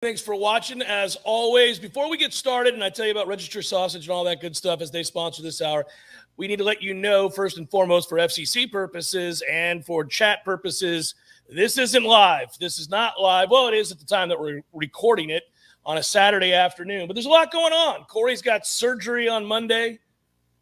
Thanks for watching. As always, before we get started, and I tell you about Register Sausage and all that good stuff as they sponsor this hour, we need to let you know, first and foremost, for FCC purposes and for chat purposes, this isn't live. This is not live. Well, it is at the time that we're recording it on a Saturday afternoon, but there's a lot going on. Corey's got surgery on Monday.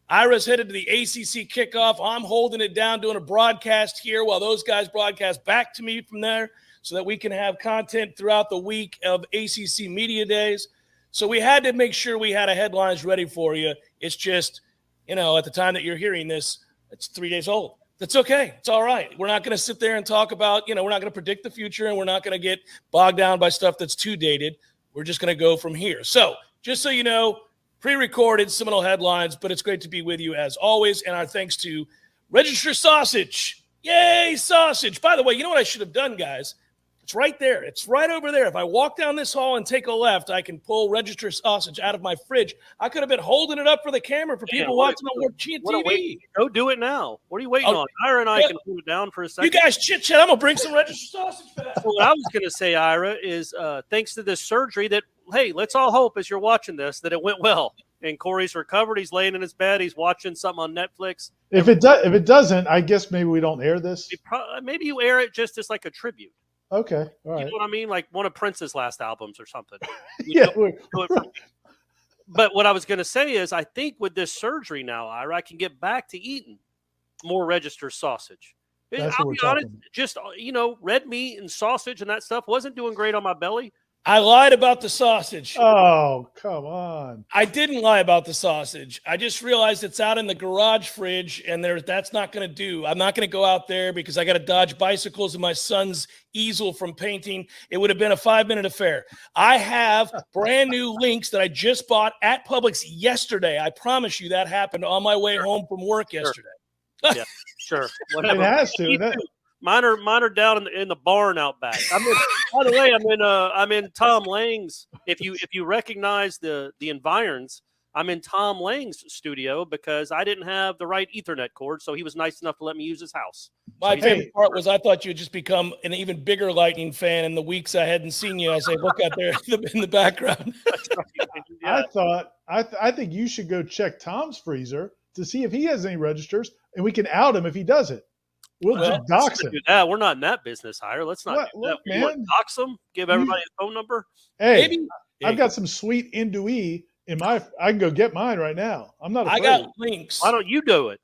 Ira's headed to the ACC Kickoff. I'm holding it down, doing a broadcast here while those guys broadcast back to me from there, so that we can have content throughout the week of ACC Media Days. So we had to make sure we had a headlines ready for you. It's just, at the time that you're hearing this, it's 3 days old. That's okay. It's all right. We're not going to sit there and talk about, we're not going to predict the future, and we're not going to get bogged down by stuff that's too dated. We're just going to go from here. So just so you know, pre-recorded Seminole Headlines, but it's great to be with you as always. And our thanks to Register Sausage. Yay, sausage. By the way, you know what I should have done, guys? It's right there. It's right over there. If I walk down this hall and take a left, I can pull Register Sausage out of my fridge. I could have been holding it up for the camera for people watching on Warchant TV. Go do it now. What are you waiting on? Ira and I can hold it down for a second. You guys chit-chat. I'm going to bring some Register Sausage back. So what I was going to say, Ira, is thanks to this surgery that, hey, let's all hope as you're watching this that it went well. And Corey's recovered. He's laying in his bed. He's watching something on Netflix. If it doesn't, I guess maybe we don't air this. Maybe you air it just as like a tribute. Okay, all right. You know what I mean? Like one of Prince's last albums or something. Yeah. But what I was going to say is I think with this surgery now, Ira, I can get back to eating more Register Sausage. I'll be honest, just, red meat and sausage and that stuff wasn't doing great on my belly. I lied about the sausage. Oh, come on. I didn't lie about the sausage. I just realized it's out in the garage fridge, and that's not going to do. I'm not going to go out there because I got to dodge bicycles and my son's easel from painting. It would have been a 5-minute affair. I have brand new links that I just bought at Publix yesterday. I promise you that happened on my way home from work yesterday. Yeah, sure. Whatever. It has to. Mine are down in the barn out back. By the way, I'm in Tom Lang's. If you recognize the environs, I'm in Tom Lang's studio because I didn't have the right Ethernet cord, so he was nice enough to let me use his house. My favorite part was I thought you had just become an even bigger Lightning fan in the weeks I hadn't seen you. I say, look out there in the background. Yeah. I think you should go check Tom's freezer to see if he has any registers, and we can out him if he does it. We'll just dox him. We're not in that business, Hire. Let's not do that. Look, man. You want to dox them? Give everybody a phone number? Hey, Maybe. I've got some sweet Indui in my – I can go get mine right now. I'm not afraid. I got links. Why don't you do it?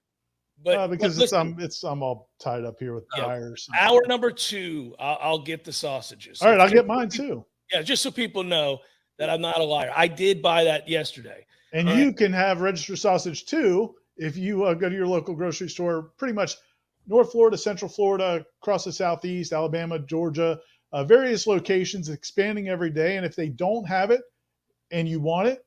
Because I'm all tied up here with wires. Hour number 2, I'll get the sausages. All right, I'll get mine too. Yeah, just so people know that I'm not a liar. I did buy that yesterday. And you can have Register Sausage too if you go to your local grocery store, pretty much – North Florida, Central Florida, across the Southeast, Alabama, Georgia, various locations expanding every day. And if they don't have it and you want it,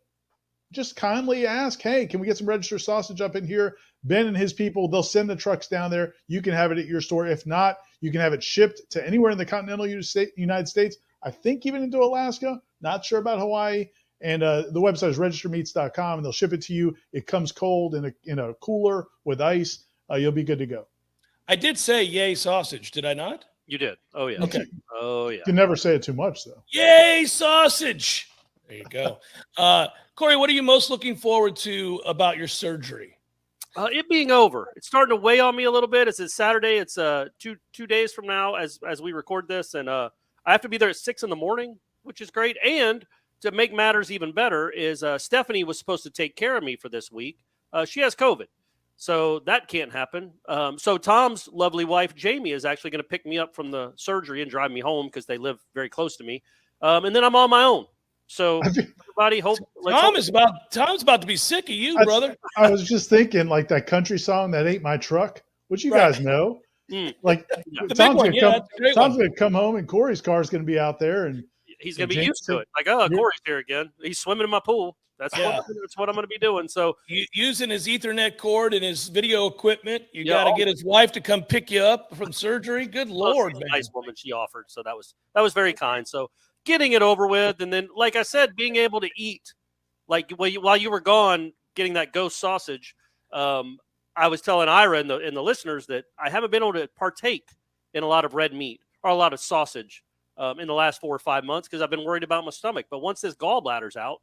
just kindly ask, hey, can we get some Register Sausage up in here? Ben and his people, they'll send the trucks down there. You can have it at your store. If not, you can have it shipped to anywhere in the continental United States. I think even into Alaska. Not sure about Hawaii. And the website is registermeats.com, and they'll ship it to you. It comes cold in a cooler with ice. You'll be good to go. I did say yay sausage, did I not? You did. Oh, yeah. Okay. Oh, yeah. You can never say it too much, though. Yay sausage. There you go. Corey, what are you most looking forward to about your surgery? It being over. It's starting to weigh on me a little bit. It's Saturday. It's two days from now as we record this. And I have to be there at 6 in the morning, which is great. And to make matters even better is Stephanie was supposed to take care of me for this week. She has COVID. So that can't happen. So Tom's lovely wife, Jamie, is actually going to pick me up from the surgery and drive me home because they live very close to me. And then I'm on my own. So everybody hope. Tom's about to be sick of you, brother. I was just thinking like that country song, That Ain't My Truck, which you guys know. Like Tom's going to come home and Corey's car is going to be out there. And he's going to be used to it. Like, oh, Corey's here again. He's swimming in my pool. That's what I'm going to be doing. So using his Ethernet cord and his video equipment, you got to get his wife to come pick you up from surgery. Good Lord, man. Nice woman she offered. So that was very kind. So getting it over with, and then like I said, being able to eat, like while you were gone, getting that ghost sausage. I was telling Ira and the listeners that I haven't been able to partake in a lot of red meat or a lot of sausage in the last 4 or 5 months because I've been worried about my stomach. But once this gallbladder's out,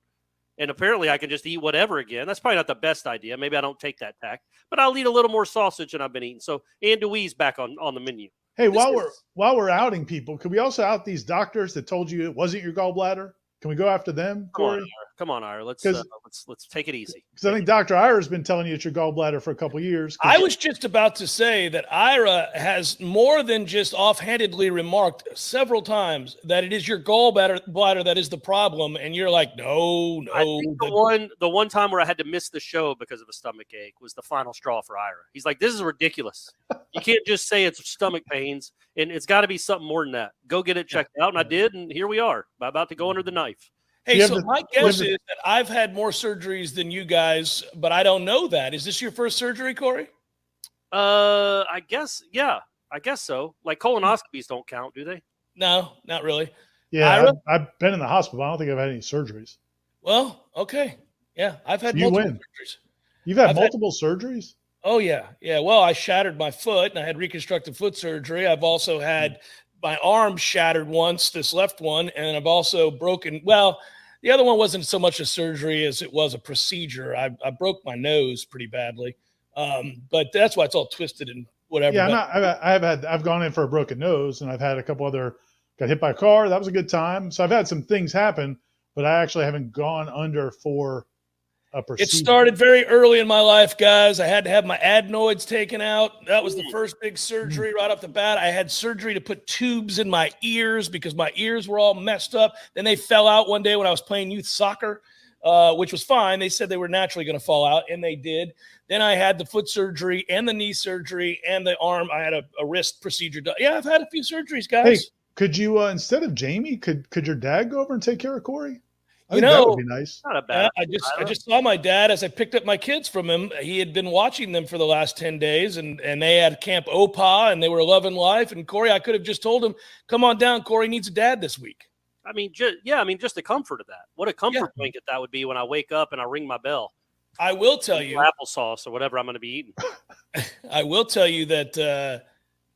and apparently I can just eat whatever again, that's probably not the best idea. Maybe I don't take that tack, but I'll eat a little more sausage than I've been eating. So andouille's back on the menu. Hey, while we're outing people, could we also out these doctors that told you it wasn't your gallbladder? Can we go after them, Corey? Come on, Ira. Let's take it easy. Because I think Dr. Ira's been telling you it's your gallbladder for a couple of years. I was just about to say that Ira has more than just offhandedly remarked several times that it is your gallbladder that is the problem, and you're like, no. I think the one time where I had to miss the show because of a stomach ache was the final straw for Ira. He's like, this is ridiculous. You can't just say it's stomach pains, and it's got to be something more than that. Go get it checked out, and I did, and here we are, about to go under the knife. Hey, so my guess is that I've had more surgeries than you guys, but I don't know that. Is this your first surgery, Corey? I guess so. Like colonoscopies don't count, do they? No, not really. Yeah, I've been in the hospital. I don't think I've had any surgeries. Well, okay. Yeah, I've had multiple surgeries. You've had multiple surgeries? Oh, yeah. Yeah, well, I shattered my foot, and I had reconstructive foot surgery. I've also had my arm shattered once, this left one, and I've also broken – well, the other one wasn't so much a surgery as it was a procedure. I broke my nose pretty badly, but that's why it's all twisted and whatever. Yeah, I've gone in for a broken nose, and I've had a couple other – got hit by a car. That was a good time. So I've had some things happen, but I actually haven't gone under for a procedure. It started very early in my life, guys. I had to have my adenoids taken out. That was the first big surgery right off the bat. I had surgery to put tubes in my ears because my ears were all messed up. Then they fell out one day when I was playing youth soccer, which was fine. They said they were naturally going to fall out, and they did. Then I had the foot surgery and the knee surgery and the arm. I had a wrist procedure done. Yeah, I've had a few surgeries, guys. Hey, could you, instead of Jamie, could your dad go over and take care of Corey? I think that would be nice. Not a bad. I just saw my dad as I picked up my kids from him. He had been watching them for the last 10 days, and they had Camp Opa, and they were loving life. And Corey, I could have just told him, "Come on down. Corey needs a dad this week." I mean, just the comfort of that. What a comfort blanket that would be when I wake up and I ring my bell. I will tell you, applesauce or whatever I'm going to be eating. I will tell you that.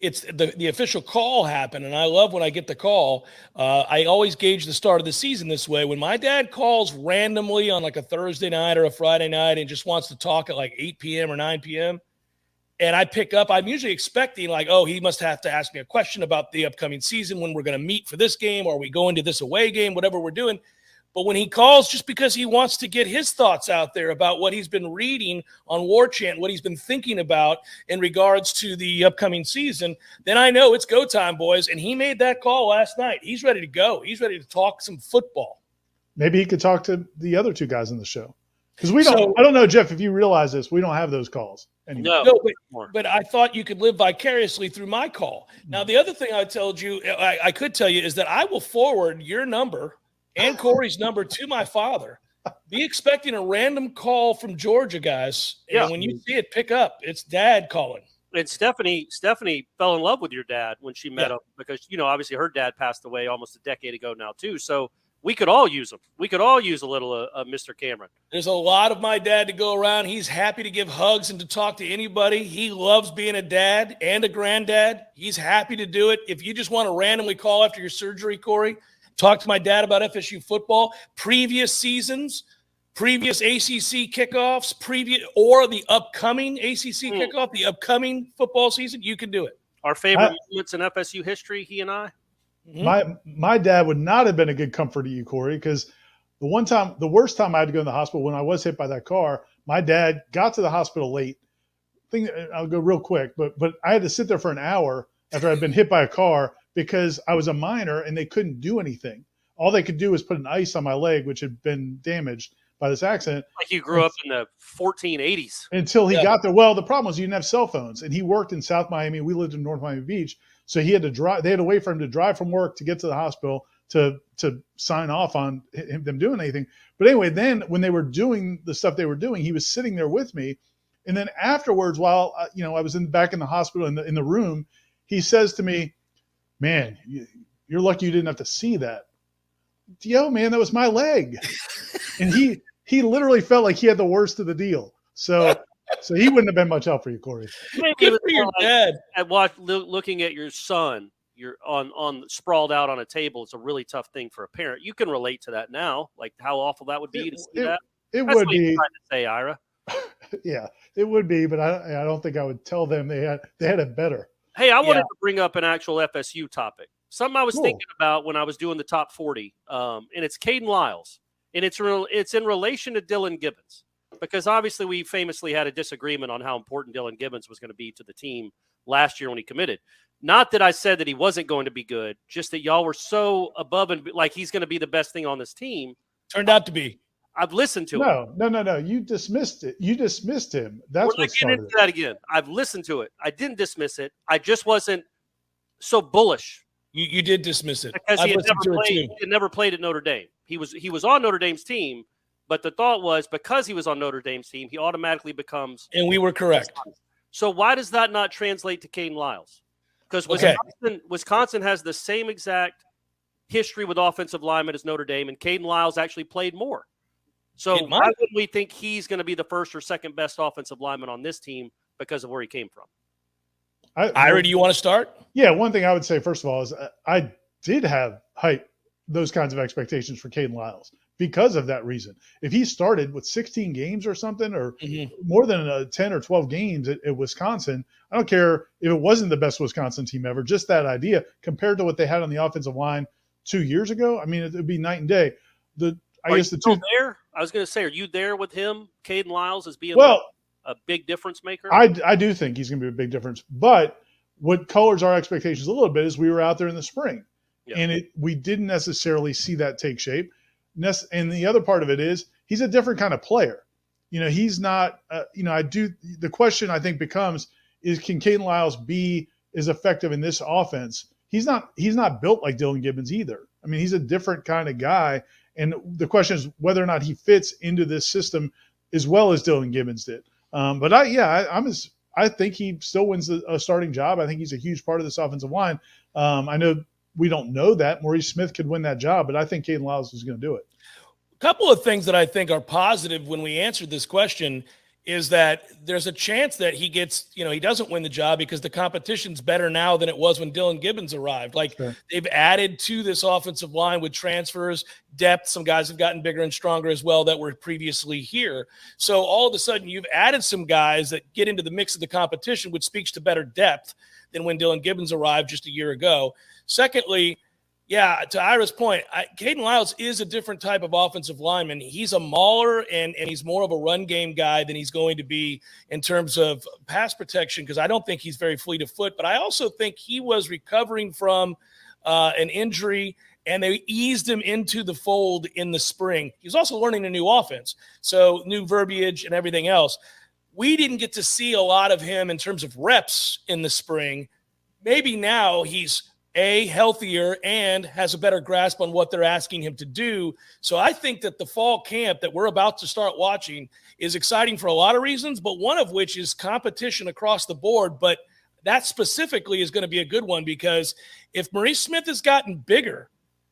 It's the official call happened, and I love when I get the call. I always gauge the start of the season this way. When my dad calls randomly on like a Thursday night or a Friday night and just wants to talk at like 8 p.m. or 9 p.m., and I pick up, I'm usually expecting like, oh, he must have to ask me a question about the upcoming season, when we're going to meet for this game, or we go into this away game, whatever we're doing. But when he calls just because he wants to get his thoughts out there about what he's been reading on Warchant, what he's been thinking about in regards to the upcoming season, then I know it's go time, boys. And he made that call last night. He's ready to go. He's ready to talk some football. Maybe he could talk to the other two guys in the show. Because I don't know, Jeff, if you realize this, we don't have those calls anymore. No, but I thought you could live vicariously through my call. Now, the other thing I told you, I could tell you, is that I will forward your number and Corey's number to my father. Be expecting a random call from Georgia, guys. And when you see it, pick up. It's Dad calling. And Stephanie fell in love with your dad when she met him because, obviously her dad passed away almost a decade ago now too. So we could all use him. We could all use a little Mr. Cameron. There's a lot of my dad to go around. He's happy to give hugs and to talk to anybody. He loves being a dad and a granddad. He's happy to do it. If you just want to randomly call after your surgery, Corey, talk to my dad about FSU football, previous seasons, previous ACC kickoffs, or the upcoming ACC kickoff, the upcoming football season. You can do it. Our favorite moments in FSU history, he and I. My dad would not have been a good comfort to you, Corey, because the worst time I had to go in the hospital when I was hit by that car, my dad got to the hospital late. I'll go real quick, but I had to sit there for an hour after I'd been hit by a car because I was a minor and they couldn't do anything. All they could do was put an ice on my leg, which had been damaged by this accident. Like you grew up in the 1480s. Until he got there. Well, the problem was you didn't have cell phones, and he worked in South Miami. We lived in North Miami Beach. So he had to drive. They had to wait for him to drive from work to get to the hospital to sign off on them doing anything. But anyway, then when they were doing the stuff they were doing, he was sitting there with me. And then afterwards, while I was back in the hospital in the room, he says to me, "Man, you're lucky you didn't have to see that." Yo, man, that was my leg. And he literally felt like he had the worst of the deal. So he wouldn't have been much help for you, Corey. Maybe it was your dad. Looking at your son, you're on sprawled out on a table. It's a really tough thing for a parent. You can relate to that now, like how awful that would be to see that. It That's would what you're be. trying to say, Ira. Yeah, it would be, but I don't think I would tell them they had it better. Hey, I wanted to bring up an actual FSU topic. Something I was Cool. thinking about when I was doing the top 40, and it's Caden Lyles, and it's in relation to Dylan Gibbons, because obviously we famously had a disagreement on how important Dylan Gibbons was going to be to the team last year when he committed. Not that I said that he wasn't going to be good, just that y'all were so above and like he's going to be the best thing on this team. Turned out to be. I've listened to it. No. You dismissed it. You dismissed him. That's what started it. That again. I've listened to it. I didn't dismiss it. I just wasn't so bullish. You did dismiss it because he had never played at Notre Dame. He was on Notre Dame's team, but the thought was because he was on Notre Dame's team, he automatically becomes. And we were correct. So why does that not translate to Caden Lyles? Because Wisconsin has the same exact history with offensive linemen as Notre Dame, and Caden Lyles actually played more. So why would we think he's going to be the first or second best offensive lineman on this team because of where he came from? Ira, do you want to start? Yeah, one thing I would say, first of all, is I did have those kinds of expectations for Caden Lyles because of that reason. If he started with 16 games or something, or more than 10 or 12 games at Wisconsin, I don't care if it wasn't the best Wisconsin team ever, just that idea compared to what they had on the offensive line 2 years ago, I mean, it would be night and day. I guess the two there. I was going to say, are you there with him, Caden Lyles, as being a big difference maker? I do think he's going to be a big difference. But what colors our expectations a little bit is we were out there in the spring, and we didn't necessarily see that take shape. And the other part of it is he's a different kind of player. He's not. The question I think becomes is can Caden Lyles be as effective in this offense? He's not built like Dylan Gibbons either. I mean, he's a different kind of guy. And the question is whether or not he fits into this system as well as Dylan Gibbons did. But I think he still wins a starting job. I think he's a huge part of this offensive line. I know we don't know that. Maurice Smith could win that job, but I think Caden Lyles is going to do it. A couple of things that I think are positive when we answered this question is that there's a chance that he gets, he doesn't win the job because the competition's better now than it was when Dylan Gibbons arrived. They've added to this offensive line with transfers, depth. Some guys have gotten bigger and stronger as well that were previously here. So all of a sudden you've added some guys that get into the mix of the competition, which speaks to better depth than when Dylan Gibbons arrived just a year ago. Secondly, to Ira's point, Caden Lyles is a different type of offensive lineman. He's a mauler, and he's more of a run game guy than he's going to be in terms of pass protection, because I don't think he's very fleet of foot. But I also think he was recovering from an injury, and they eased him into the fold in the spring. He was also learning a new offense, so new verbiage and everything else. We didn't get to see a lot of him in terms of reps in the spring. Maybe now he's healthier and has a better grasp on what they're asking him to do. So I think that the fall camp that we're about to start watching is exciting for a lot of reasons, but one of which is competition across the board. But that specifically is going to be a good one, because if Maurice Smith has gotten bigger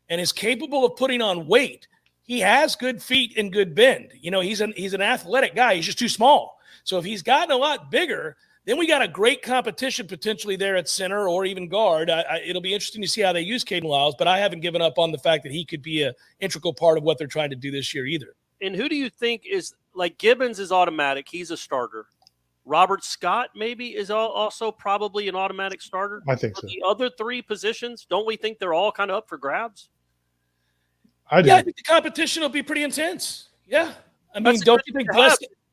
and is capable of putting on weight, he has good feet and good bend. He's an athletic guy. He's just too small. So if he's gotten a lot bigger, then we got a great competition potentially there at center or even guard. It'll be interesting to see how they use Caden Lyles, but I haven't given up on the fact that he could be an integral part of what they're trying to do this year either. And who do you think is like Gibbons is automatic? He's a starter. Robert Scott maybe is also probably an automatic starter. I think so. The other three positions, don't we think they're all kind of up for grabs? I do. Yeah, I think the competition will be pretty intense. Yeah. I mean, don't you think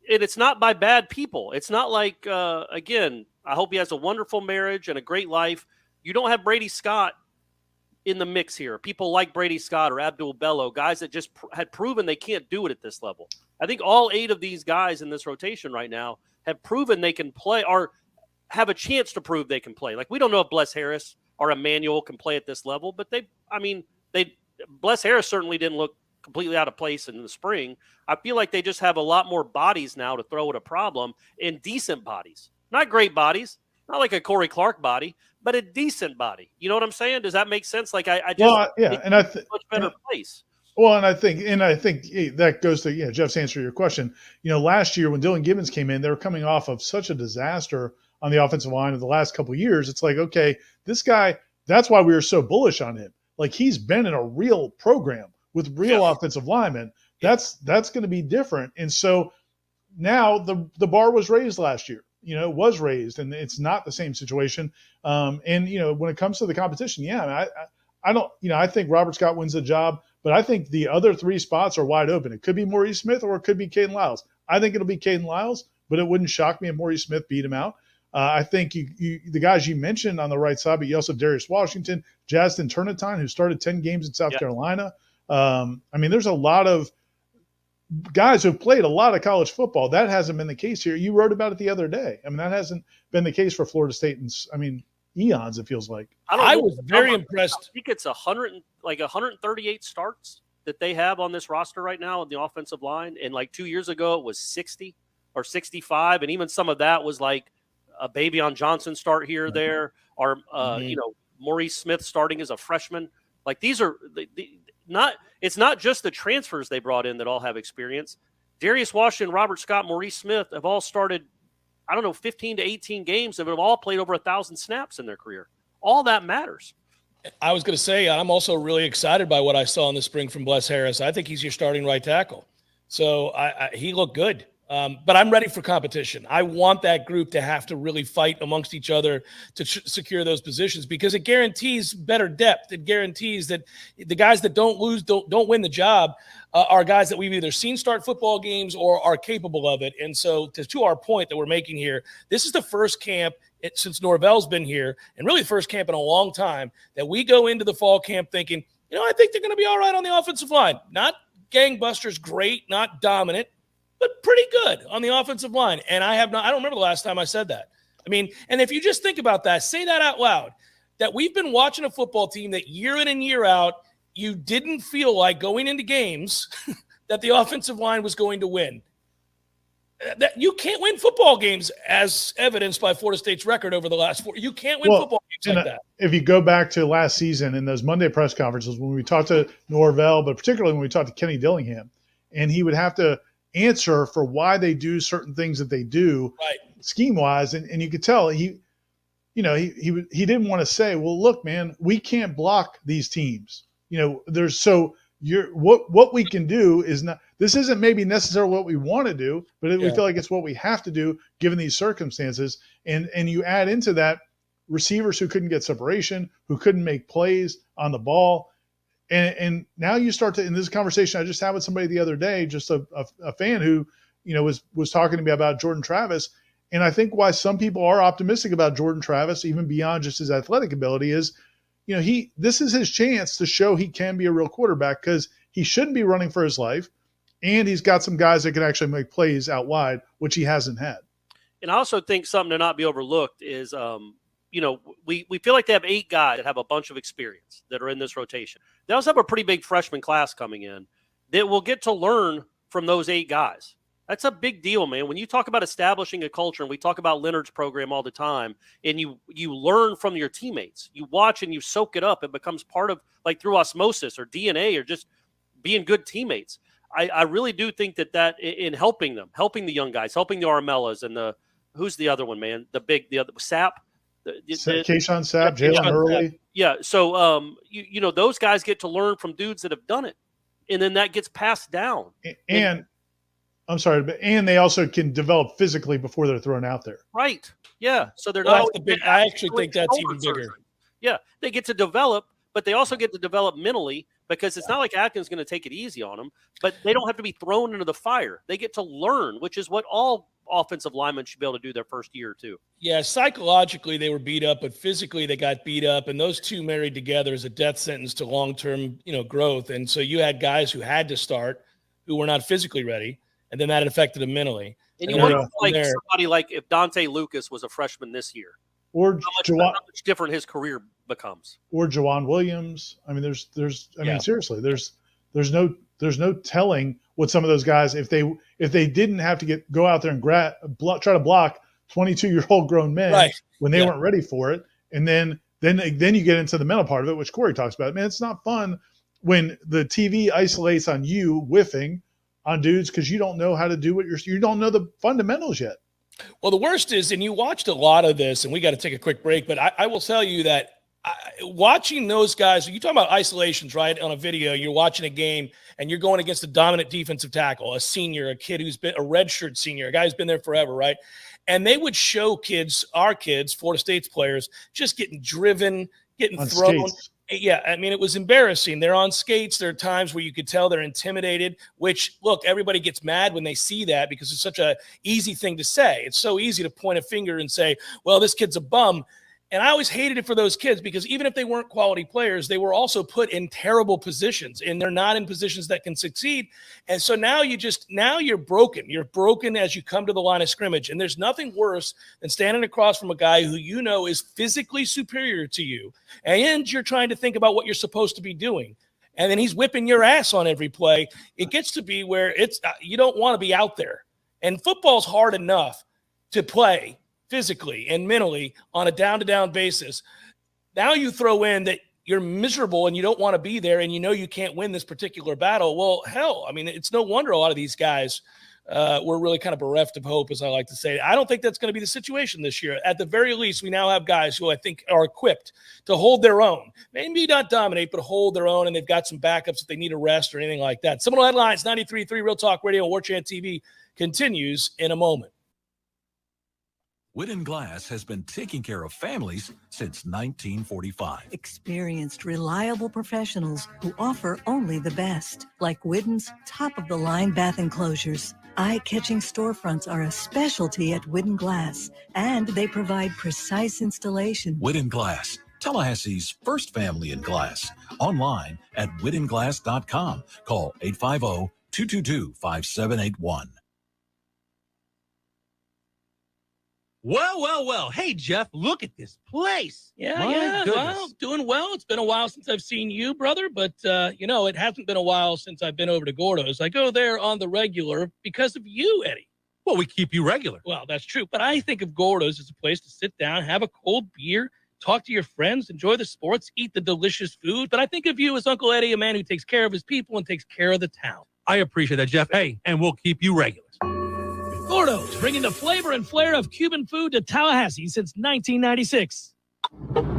And it's not by bad people. It's not like, again, I hope he has a wonderful marriage and a great life. You don't have Brady Scott in the mix here. People like Brady Scott or Abdul Bello, guys that just had proven they can't do it at this level. I think all 8 of these guys in this rotation right now have proven they can play or have a chance to prove they can play. Like, we don't know if Bless Harris or Emmanuel can play at this level, but Bless Harris certainly didn't look completely out of place in the spring. I feel like they just have a lot more bodies now to throw at a problem, and decent bodies. Not great bodies, not like a Corey Clark body, but a decent body. You know what I'm saying? Does that make sense? Like I much better place. Well, and I think that goes to Jeff's answer to your question. Last year when Dylan Gibbons came in, they were coming off of such a disaster on the offensive line of the last couple of years. It's like, okay, this guy that's why we were so bullish on him. Like, he's been in a real program with real offensive linemen. That's going to be different. And so now the bar was raised last year. It was raised, and it's not the same situation. And when it comes to the competition, I don't, I think Robert Scott wins the job, but I think the other 3 spots are wide open. It could be Maurice Smith or it could be Caden Lyles. I think it'll be Caden Lyles, but it wouldn't shock me if Maurice Smith beat him out. I think the guys you mentioned on the right side, but you also have Darius Washington, Jastin Turnetine, who started 10 games in South Carolina. There's a lot of guys who've played a lot of college football. That hasn't been the case here. You wrote about it the other day. That hasn't been the case for Florida State in eons, it feels like. I was very impressed. I think it's 138 starts that they have on this roster right now on the offensive line. And 2 years ago, it was 60 or 65. And even some of that was like a Babion Johnson start here or there, or, Maurice Smith starting as a freshman. These are it's not just the transfers they brought in that all have experience. Darius Washington, Robert Scott, Maurice Smith have all started, 15 to 18 games, and have all played over 1,000 snaps in their career. All that matters. I was going to say, I'm also really excited by what I saw in the spring from Bless Harris. I think he's your starting right tackle. So he looked good. But I'm ready for competition. I want that group to have to really fight amongst each other to secure those positions, because it guarantees better depth. It guarantees that the guys that don't win the job are guys that we've either seen start football games or are capable of it. And so to our point that we're making here, this is the first camp since Norvell's been here, and really the first camp in a long time, that we go into the fall camp thinking, I think they're going to be all right on the offensive line. Not gangbusters great, not dominant, but pretty good on the offensive line. And I don't remember the last time I said that. And if you just think about that, say that out loud, that we've been watching a football team that year in and year out, you didn't feel like going into games that the offensive line was going to win. That you can't win football games, as evidenced by Florida State's record over the last 4. You can't win football games like that. If you go back to last season in those Monday press conferences, when we talked to Norvell, but particularly when we talked to Kenny Dillingham, and he would have to answer for why they do certain things that they do, scheme wise, and you could tell he didn't want to say, well, look, man, we can't block these teams. What we can do is not. This isn't maybe necessarily what we want to do, but we feel like it's what we have to do given these circumstances. And you add into that receivers who couldn't get separation, who couldn't make plays on the ball. And now you start to, in this conversation I just had with somebody the other day, just a fan who, was talking to me about Jordan Travis. And I think why some people are optimistic about Jordan Travis, even beyond just his athletic ability, is, this is his chance to show he can be a real quarterback, because he shouldn't be running for his life. And he's got some guys that can actually make plays out wide, which he hasn't had. And I also think something to not be overlooked is, we feel like they have 8 guys that have a bunch of experience that are in this rotation. They also have a pretty big freshman class coming in that will get to learn from those 8 guys. That's a big deal, man. When you talk about establishing a culture, and we talk about Leonard's program all the time, and you learn from your teammates, you watch and you soak it up. It becomes part of, through osmosis or DNA or just being good teammates. I really do think that in helping them, helping the young guys, helping the Armellas and who's the other one, man? The other Sapp. Kayshawn Sapp, Jalen Early. Yeah. So, those guys get to learn from dudes that have done it, and then that gets passed down. And I'm sorry, but they also can develop physically before they're thrown out there. Right. Yeah. So they're not. I actually think that's even bigger. Yeah. They get to develop, but they also get to develop mentally, because it's not like Atkins is going to take it easy on them, but they don't have to be thrown into the fire. They get to learn, which is what all offensive linemen should be able to do their first year or two. Yeah, psychologically they were beat up, but physically they got beat up, and those two married together is a death sentence to long-term, growth. And so you had guys who had to start who were not physically ready, and then that affected them mentally. And you wonder somebody like if Dante Lucas was a freshman this year, or how much different his career becomes. Or Jawan Williams. Seriously, there's no telling what some of those guys, if they didn't have to go out there and try to block 22-year-old grown men when they weren't ready for it, and then you get into the mental part of it, which Corey talks about. Man, it's not fun when the TV isolates on you whiffing on dudes because you don't know how to do you don't know the fundamentals yet. Well, the worst is, and you watched a lot of this, and we got to take a quick break, but I will tell you that watching those guys, you talking about isolations, right? On a video, you're watching a game and you're going against a dominant defensive tackle, a senior, a kid who's been a redshirt senior, a guy who's been there forever, right? And they would show kids, our kids, Florida State's players, just getting driven, getting on thrown. skates. Yeah, I mean, it was embarrassing. They're on skates. There are times where you could tell they're intimidated, which, look, everybody gets mad when they see that because it's such a easy thing to say. It's so easy to point a finger and say, well, this kid's a bum. And I always hated it for those kids because even if they weren't quality players, they were also put in terrible positions, and they're not in positions that can succeed. And so now you're broken. You're broken as you come to the line of scrimmage. And there's nothing worse than standing across from a guy who you know is physically superior to you, and you're trying to think about what you're supposed to be doing. And then he's whipping your ass on every play. It gets to be where it's you don't want to be out there. And football's hard enough to play physically and mentally on a down-to-down basis. Now you throw in that you're miserable and you don't want to be there and you know you can't win this particular battle. Well, hell, I mean, it's no wonder a lot of these guys were really kind of bereft of hope, as I like to say. I don't think that's going to be the situation this year. At the very least, we now have guys who I think are equipped to hold their own. Maybe not dominate, but hold their own, and they've got some backups if they need a rest or anything like that. Seminole Headlines, 93.3 Real Talk Radio, Warchant TV continues in a moment. Whitten Glass has been taking care of families since 1945. Experienced, reliable professionals who offer only the best, like Whitten's top-of-the-line bath enclosures. Eye-catching storefronts are a specialty at Whitten Glass, and they provide precise installation. Whitten Glass, Tallahassee's first family in glass. Online at whittenglass.com. Call 850-222-5781. Well. Hey, Jeff, look at this place. Yeah. Well, doing well. It's been a while since I've seen you, brother, but, it hasn't been a while since I've been over to Gordo's. I go there on the regular because of you, Eddie. Well, we keep you regular. Well, that's true, but I think of Gordo's as a place to sit down, have a cold beer, talk to your friends, enjoy the sports, eat the delicious food. But I think of you as Uncle Eddie, a man who takes care of his people and takes care of the town. I appreciate that, Jeff. Hey, and we'll keep you regular. Gordo's, bringing the flavor and flair of Cuban food to Tallahassee since 1996.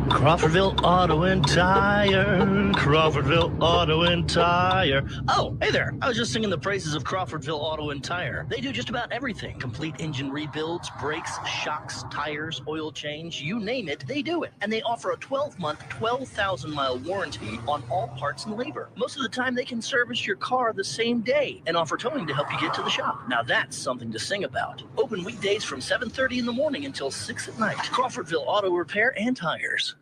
Crawfordville Auto and Tire. Crawfordville Auto and Tire. Oh, hey there. I was just singing the praises of Crawfordville Auto and Tire. They do just about everything. Complete engine rebuilds, brakes, shocks, tires, oil change, you name it, they do it. And they offer a 12-month, 12,000-mile warranty on all parts and labor. Most of the time, they can service your car the same day and offer towing to help you get to the shop. Now that's something to sing about. Open weekdays from 7:30 in the morning until 6 at night. Crawfordville Auto Repair and Tires.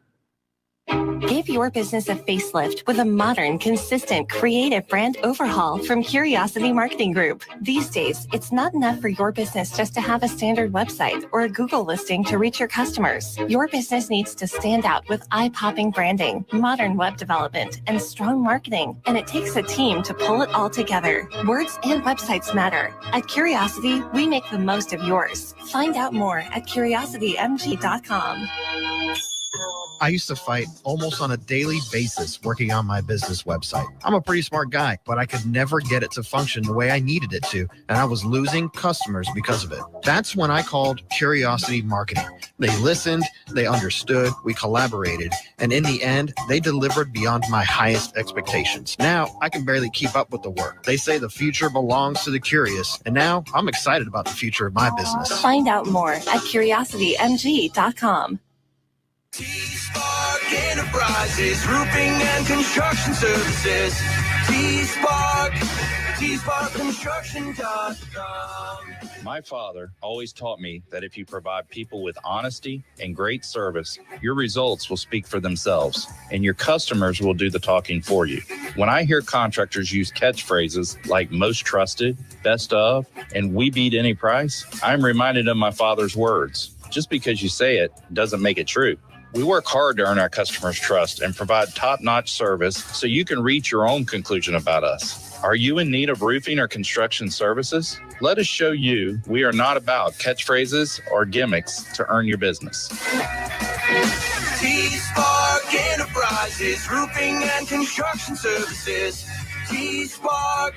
Give your business a facelift with a modern, consistent, creative brand overhaul from Curiosity Marketing Group. These days, it's not enough for your business just to have a standard website or a Google listing to reach your customers. Your business needs to stand out with eye-popping branding, modern web development, and strong marketing. And it takes a team to pull it all together. Words and websites matter. At Curiosity, we make the most of yours. Find out more at curiositymg.com. I used to fight almost on a daily basis working on my business website. I'm a pretty smart guy, but I could never get it to function the way I needed it to, and I was losing customers because of it. That's when I called Curiosity Marketing. They listened, they understood, we collaborated, and in the end, they delivered beyond my highest expectations. Now, I can barely keep up with the work. They say the future belongs to the curious, and now I'm excited about the future of my business. Find out more at curiositymg.com. T-Spark Enterprises, roofing and construction services. T-Spark.com. My father always taught me that if you provide people with honesty and great service, your results will speak for themselves and your customers will do the talking for you. When I hear contractors use catchphrases like most trusted, best of, and we beat any price, I'm reminded of my father's words. Just because you say it doesn't make it true. We work hard to earn our customers' trust and provide top-notch service so you can reach your own conclusion about us. Are you in need of roofing or construction services? Let us show you we are not about catchphrases or gimmicks to earn your business. T-Spark Enterprises, roofing and construction services. T-Spark,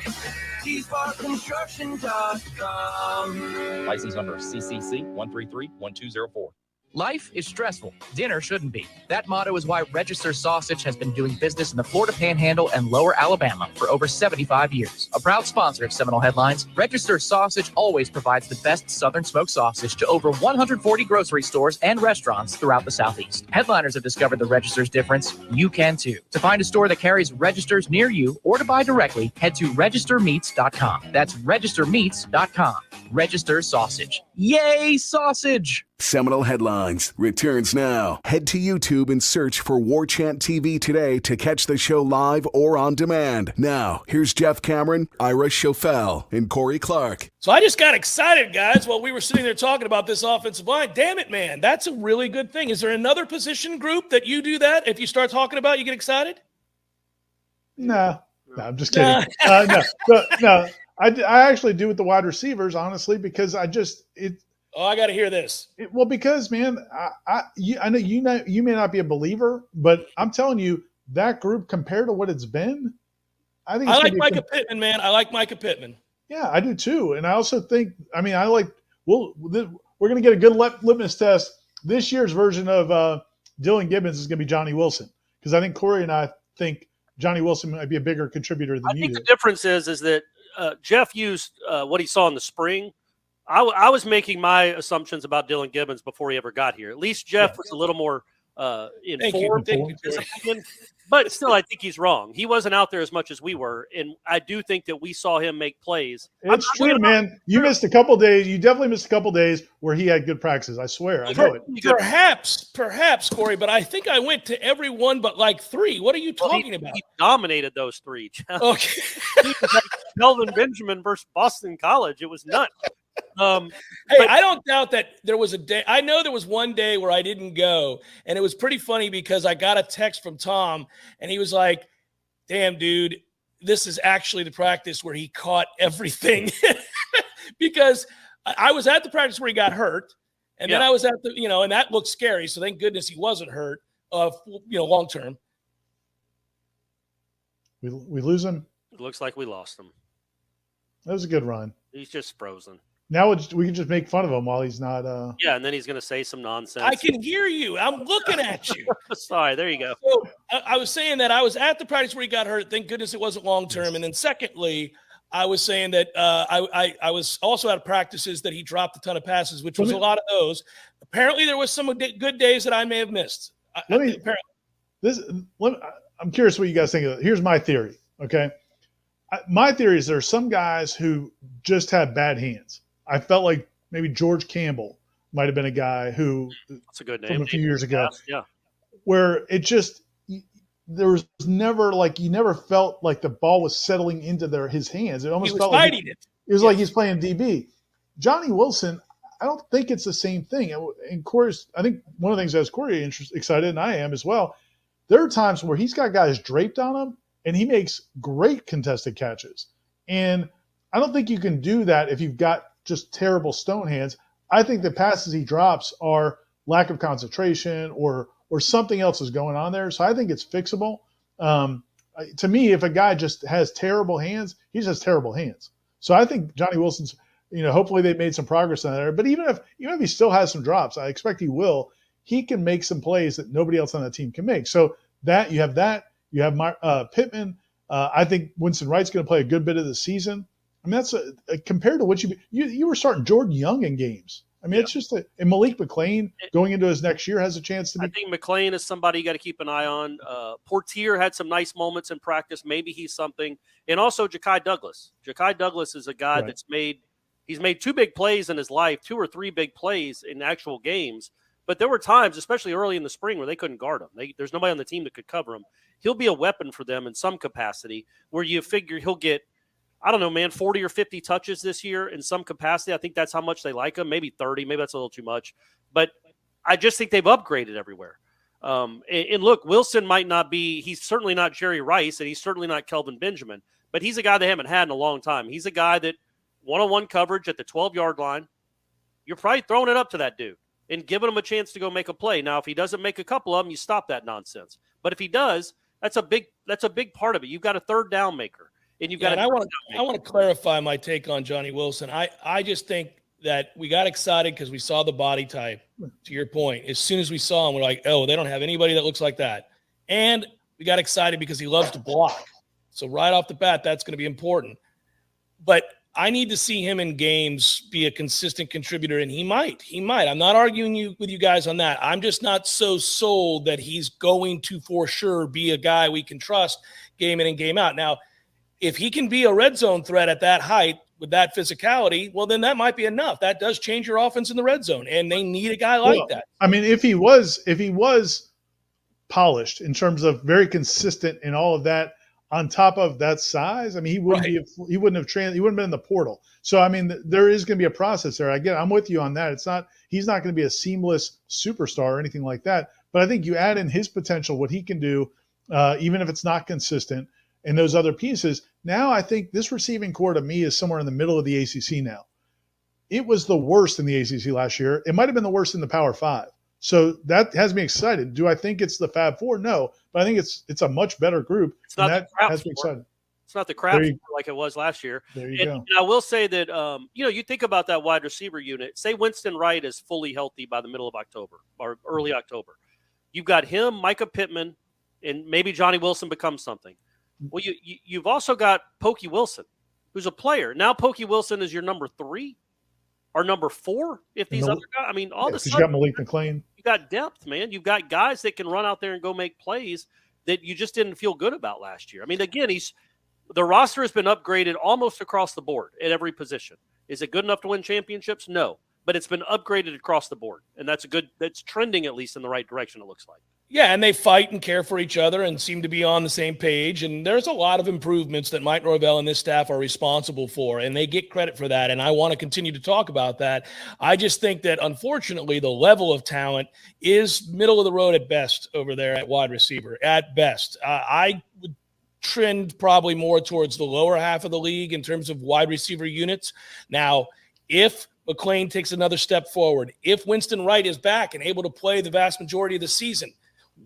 TSparkConstruction.com. License number CCC 1331204. Life is stressful. Dinner shouldn't be. That motto is why Register Sausage has been doing business in the Florida Panhandle and Lower Alabama for over 75 years. A proud sponsor of Seminole Headlines, Register Sausage always provides the best Southern smoked sausage to over 140 grocery stores and restaurants throughout the Southeast. Headliners have discovered the Register's difference. You can too. To find a store that carries Registers near you or to buy directly, head to registermeats.com. That's registermeats.com. Register Sausage. Yay, sausage! Seminole Headlines returns now. Head to YouTube and search for Warchant TV today to catch the show live or on demand. Now, here's Jeff Cameron, Ira Schofel, and Corey Clark. So I just got excited, guys, while we were sitting there talking about this offensive line. Damn it, man. That's a really good thing. Is there another position group that you do that? If you start talking about, you get excited? No, I'm just kidding. No. I actually do with the wide receivers, honestly, because I got to hear this. Because, man, I know you may not be a believer, but I'm telling you that group compared to what it's been, I think I like Micah Pittman, man. I like Micah Pittman. Yeah, I do too, and I also think we're going to get a good litmus test. This year's version of Dylan Gibbons is going to be Johnny Wilson, because I think Corey and I think Johnny Wilson might be a bigger contributor than you. I think the difference is that Jeff used what he saw in the spring. I was making my assumptions about Dylan Gibbons before he ever got here. At least Jeff was a little more informed in his opinion. But still, I think he's wrong. He wasn't out there as much as we were, and I do think that we saw him make plays. It's true, man. You missed a couple days. You definitely missed a couple days where he had good practices. I swear. I know it. Perhaps, Corey, but I think I went to every one but like 3. What are you talking about? He dominated those 3. Okay. He was like Kelvin Benjamin versus Boston College. It was nuts. I don't doubt that there was a day. I know there was one day where I didn't go, and it was pretty funny because I got a text from Tom, and he was like, "Damn, dude, this is actually the practice where he caught everything," because I was at the practice where he got hurt, and then I was at the, and that looked scary. So thank goodness he wasn't hurt, long term. We lose him. It looks like we lost him. That was a good run. He's just frozen. Now we can just make fun of him while he's not. Yeah, and then he's going to say some nonsense. I can hear you. I'm looking at you. Sorry, there you go. So I was saying that I was at the practice where he got hurt. Thank goodness it wasn't long term. And then secondly, I was saying that I was also at practices that he dropped a ton of passes, which was a lot of those. Apparently, there was some good days that I may have missed. I'm curious what you guys think of it. Here's my theory. Okay, my theory is there are some guys who just have bad hands. I felt like maybe George Campbell might have been a guy who, that's a good name, from a few years ago, yeah, where it just, there was never you never felt like the ball was settling into his hands. It almost felt like it was like he's playing DB. Johnny Wilson, I don't think it's the same thing. And Corey's, I think one of the things that has Corey excited, and I am as well, there are times where he's got guys draped on him and he makes great contested catches. And I don't think you can do that if you've got just terrible stone hands. I think the passes he drops are lack of concentration or something else is going on there. So I think it's fixable. To me, if a guy just has terrible hands, he just has terrible hands. So I think Johnny Wilson's, hopefully they made some progress on there. But even if he still has some drops, I expect he will. He can make some plays that nobody else on that team can make. So you have Pittman. I think Winston Wright's going to play a good bit of the season. I mean, that's compared to what you were starting Jordan Young in games. I mean, it's just and Malik McClain going into his next year has a chance to be. I think McClain is somebody you got to keep an eye on. Portier had some nice moments in practice. Maybe he's something. And also Ja'Kai Douglas. Ja'Kai Douglas is a guy that's made 2 big plays in his life, 2 or 3 big plays in actual games. But there were times, especially early in the spring, where they couldn't guard him. There's nobody on the team that could cover him. He'll be a weapon for them in some capacity where you figure he'll get, I don't know, man, 40 or 50 touches this year in some capacity. I think that's how much they like him. Maybe 30. Maybe that's a little too much. But I just think they've upgraded everywhere. And look, Wilson might not be – he's certainly not Jerry Rice, and he's certainly not Kelvin Benjamin. But he's a guy they haven't had in a long time. He's a guy that one-on-one coverage at the 12-yard line, you're probably throwing it up to that dude and giving him a chance to go make a play. Now, if he doesn't make a couple of them, you stop that nonsense. But if he does, that's a big part of it. You've got a third down maker. And you've got. I want to clarify my take on Johnny Wilson. I just think that we got excited because we saw the body type, to your point. As soon as we saw him, we're like, oh, they don't have anybody that looks like that. And we got excited because he loves to block. So right off the bat, that's going to be important. But I need to see him in games be a consistent contributor, and he might. I'm not arguing with you guys on that. I'm just not so sold that he's going to for sure be a guy we can trust game in and game out. Now, if he can be a red zone threat at that height with that physicality, well, then that might be enough. That does change your offense in the red zone, and they need a guy like that. I mean, if he was polished in terms of very consistent in all of that, on top of that size, I mean, he wouldn't have been in the portal. So, I mean, there is going to be a process there. Again, I'm with you on that. He's not going to be a seamless superstar or anything like that. But I think you add in his potential, what he can do, even if it's not consistent, and those other pieces. Now, I think this receiving core to me is somewhere in the middle of the ACC now. It was the worst in the ACC last year. It might have been the worst in the Power 5. So that has me excited. Do I think it's the Fab Four? No, but I think it's a much better group. It's not that has me excited. It's not the crap like it was last year. There you go. And I will say that you think about that wide receiver unit. Say Winston Wright is fully healthy by the middle of October or early October. You've got him, Micah Pittman, and maybe Johnny Wilson becomes something. Well, you've also got Pokey Wilson, who's a player. Now Pokey Wilson is your number 3 or number 4 if these other guys. I mean, all of a sudden you got Malik McLean. You got depth, man. You've got guys that can run out there and go make plays that you just didn't feel good about last year. I mean, again, the roster has been upgraded almost across the board at every position. Is it good enough to win championships? No, but it's been upgraded across the board, and that's trending at least in the right direction. It looks like. Yeah, and they fight and care for each other and seem to be on the same page. And there's a lot of improvements that Mike Norvell and this staff are responsible for, and they get credit for that. And I want to continue to talk about that. I just think that, unfortunately, the level of talent is middle of the road at best over there at wide receiver, at best. I would trend probably more towards the lower half of the league in terms of wide receiver units. Now, if McLean takes another step forward, if Winston Wright is back and able to play the vast majority of the season,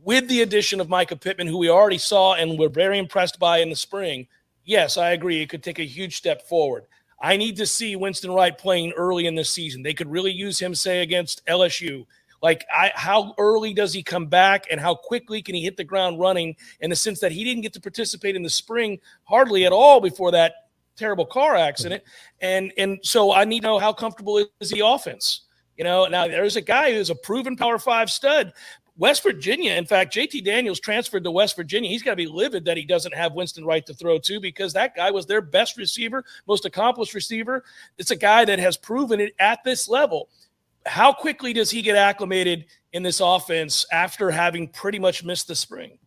with the addition of Micah Pittman, who we already saw and were very impressed by in the spring, yes, I agree. It could take a huge step forward. I need to see Winston Wright playing early in this season. They could really use him, say, against LSU. How early does he come back and how quickly can he hit the ground running, in the sense that he didn't get to participate in the spring hardly at all before that terrible car accident. And so I need to know, how comfortable is the offense? Now there's a guy who's a proven Power 5 stud. West Virginia, in fact, JT Daniels transferred to West Virginia. He's got to be livid that he doesn't have Winston Wright to throw to, because that guy was their best receiver, most accomplished receiver. It's a guy that has proven it at this level. How quickly does he get acclimated in this offense after having pretty much missed the spring?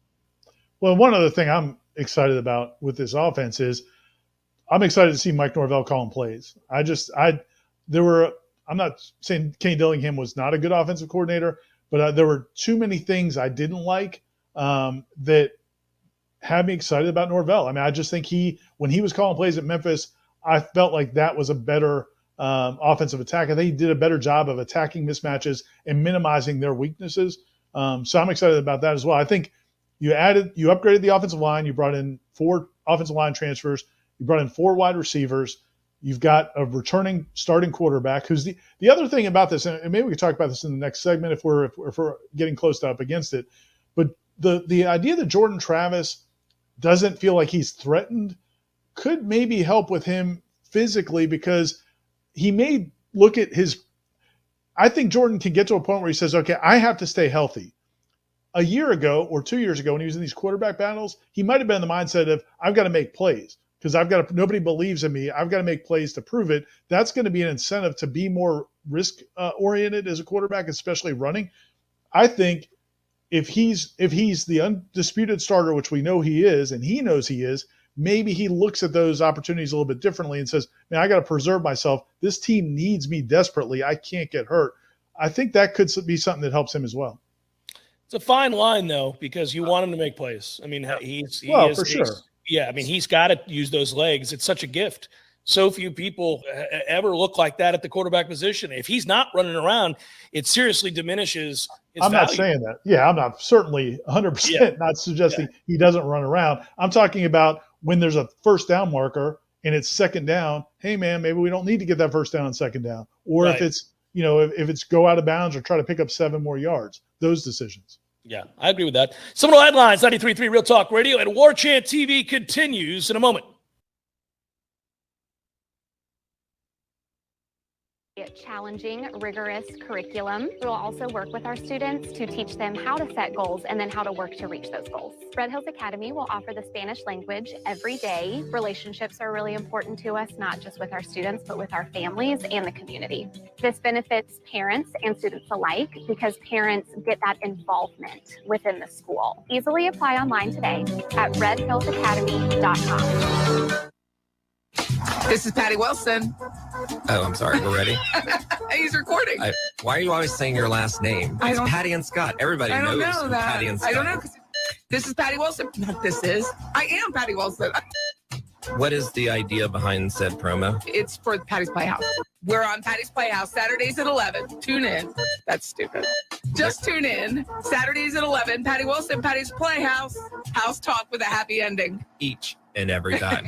Well, one other thing I'm excited about with this offense is I'm excited to see Mike Norvell calling plays. I'm not saying Kenny Dillingham was not a good offensive coordinator, but there were too many things I didn't like that had me excited about Norvell. I mean, I just think when he was calling plays at Memphis, I felt like that was a better offensive attack. I think he did a better job of attacking mismatches and minimizing their weaknesses. So I'm excited about that as well. I think you upgraded the offensive line. You brought in 4 offensive line transfers. You brought in 4 wide receivers. You've got a returning starting quarterback who's the other thing about this, and maybe we can talk about this in the next segment if we're getting close to up against it. But the idea that Jordan Travis doesn't feel like he's threatened could maybe help with him physically, because he may look at I think Jordan can get to a point where he says, okay, I have to stay healthy. A year ago or 2 years ago when he was in these quarterback battles, he might have been in the mindset of, I've got to make plays. Because nobody believes in me. I've got to make plays to prove it. That's going to be an incentive to be more risk oriented as a quarterback, especially running. I think if he's the undisputed starter, which we know he is, and he knows he is, maybe he looks at those opportunities a little bit differently and says, man, I got to preserve myself. This team needs me desperately. I can't get hurt. I think that could be something that helps him as well. It's a fine line, though, because you want him to make plays. I mean, for sure. Yeah, I mean, he's got to use those legs. It's such a gift. So few people ever look like that at the quarterback position. If he's not running around, it seriously diminishes his value. Not saying that. Yeah, I'm not certainly 100% not suggesting he doesn't run around. I'm talking about when there's a first down marker and it's second down, hey man, maybe we don't need to get that first down on second down. Or Right. if it's, if it's go out of bounds or try to pick up 7 more yards, those decisions. Yeah, I agree with that. Seminole Headlines, 93.3 Real Talk Radio, and Warchant TV continues in a moment. Challenging, rigorous curriculum. We'll also work with our students to teach them how to set goals and then how to work to reach those goals. Red Hills Academy will offer the Spanish language every day. Relationships are really important to us, not just with our students, but with our families and the community. This benefits parents and students alike because parents get that involvement within the school. Easily apply online today at redhillsacademy.com. This is Patty Wilson. Oh, I'm sorry. We're ready. He's recording. Why are you always saying your last name? It's Patty and Scott. Everybody knows Patty and Scott. I don't know. This is Patty Wilson. Not this is. I am Patty Wilson. What is the idea behind said promo? It's for Patty's Playhouse. We're on Patty's Playhouse Saturdays at 11. Tune in. That's stupid. Just tune in. Saturdays at 11. Patty Wilson, Patty's Playhouse. House talk with a happy ending. Each and every time.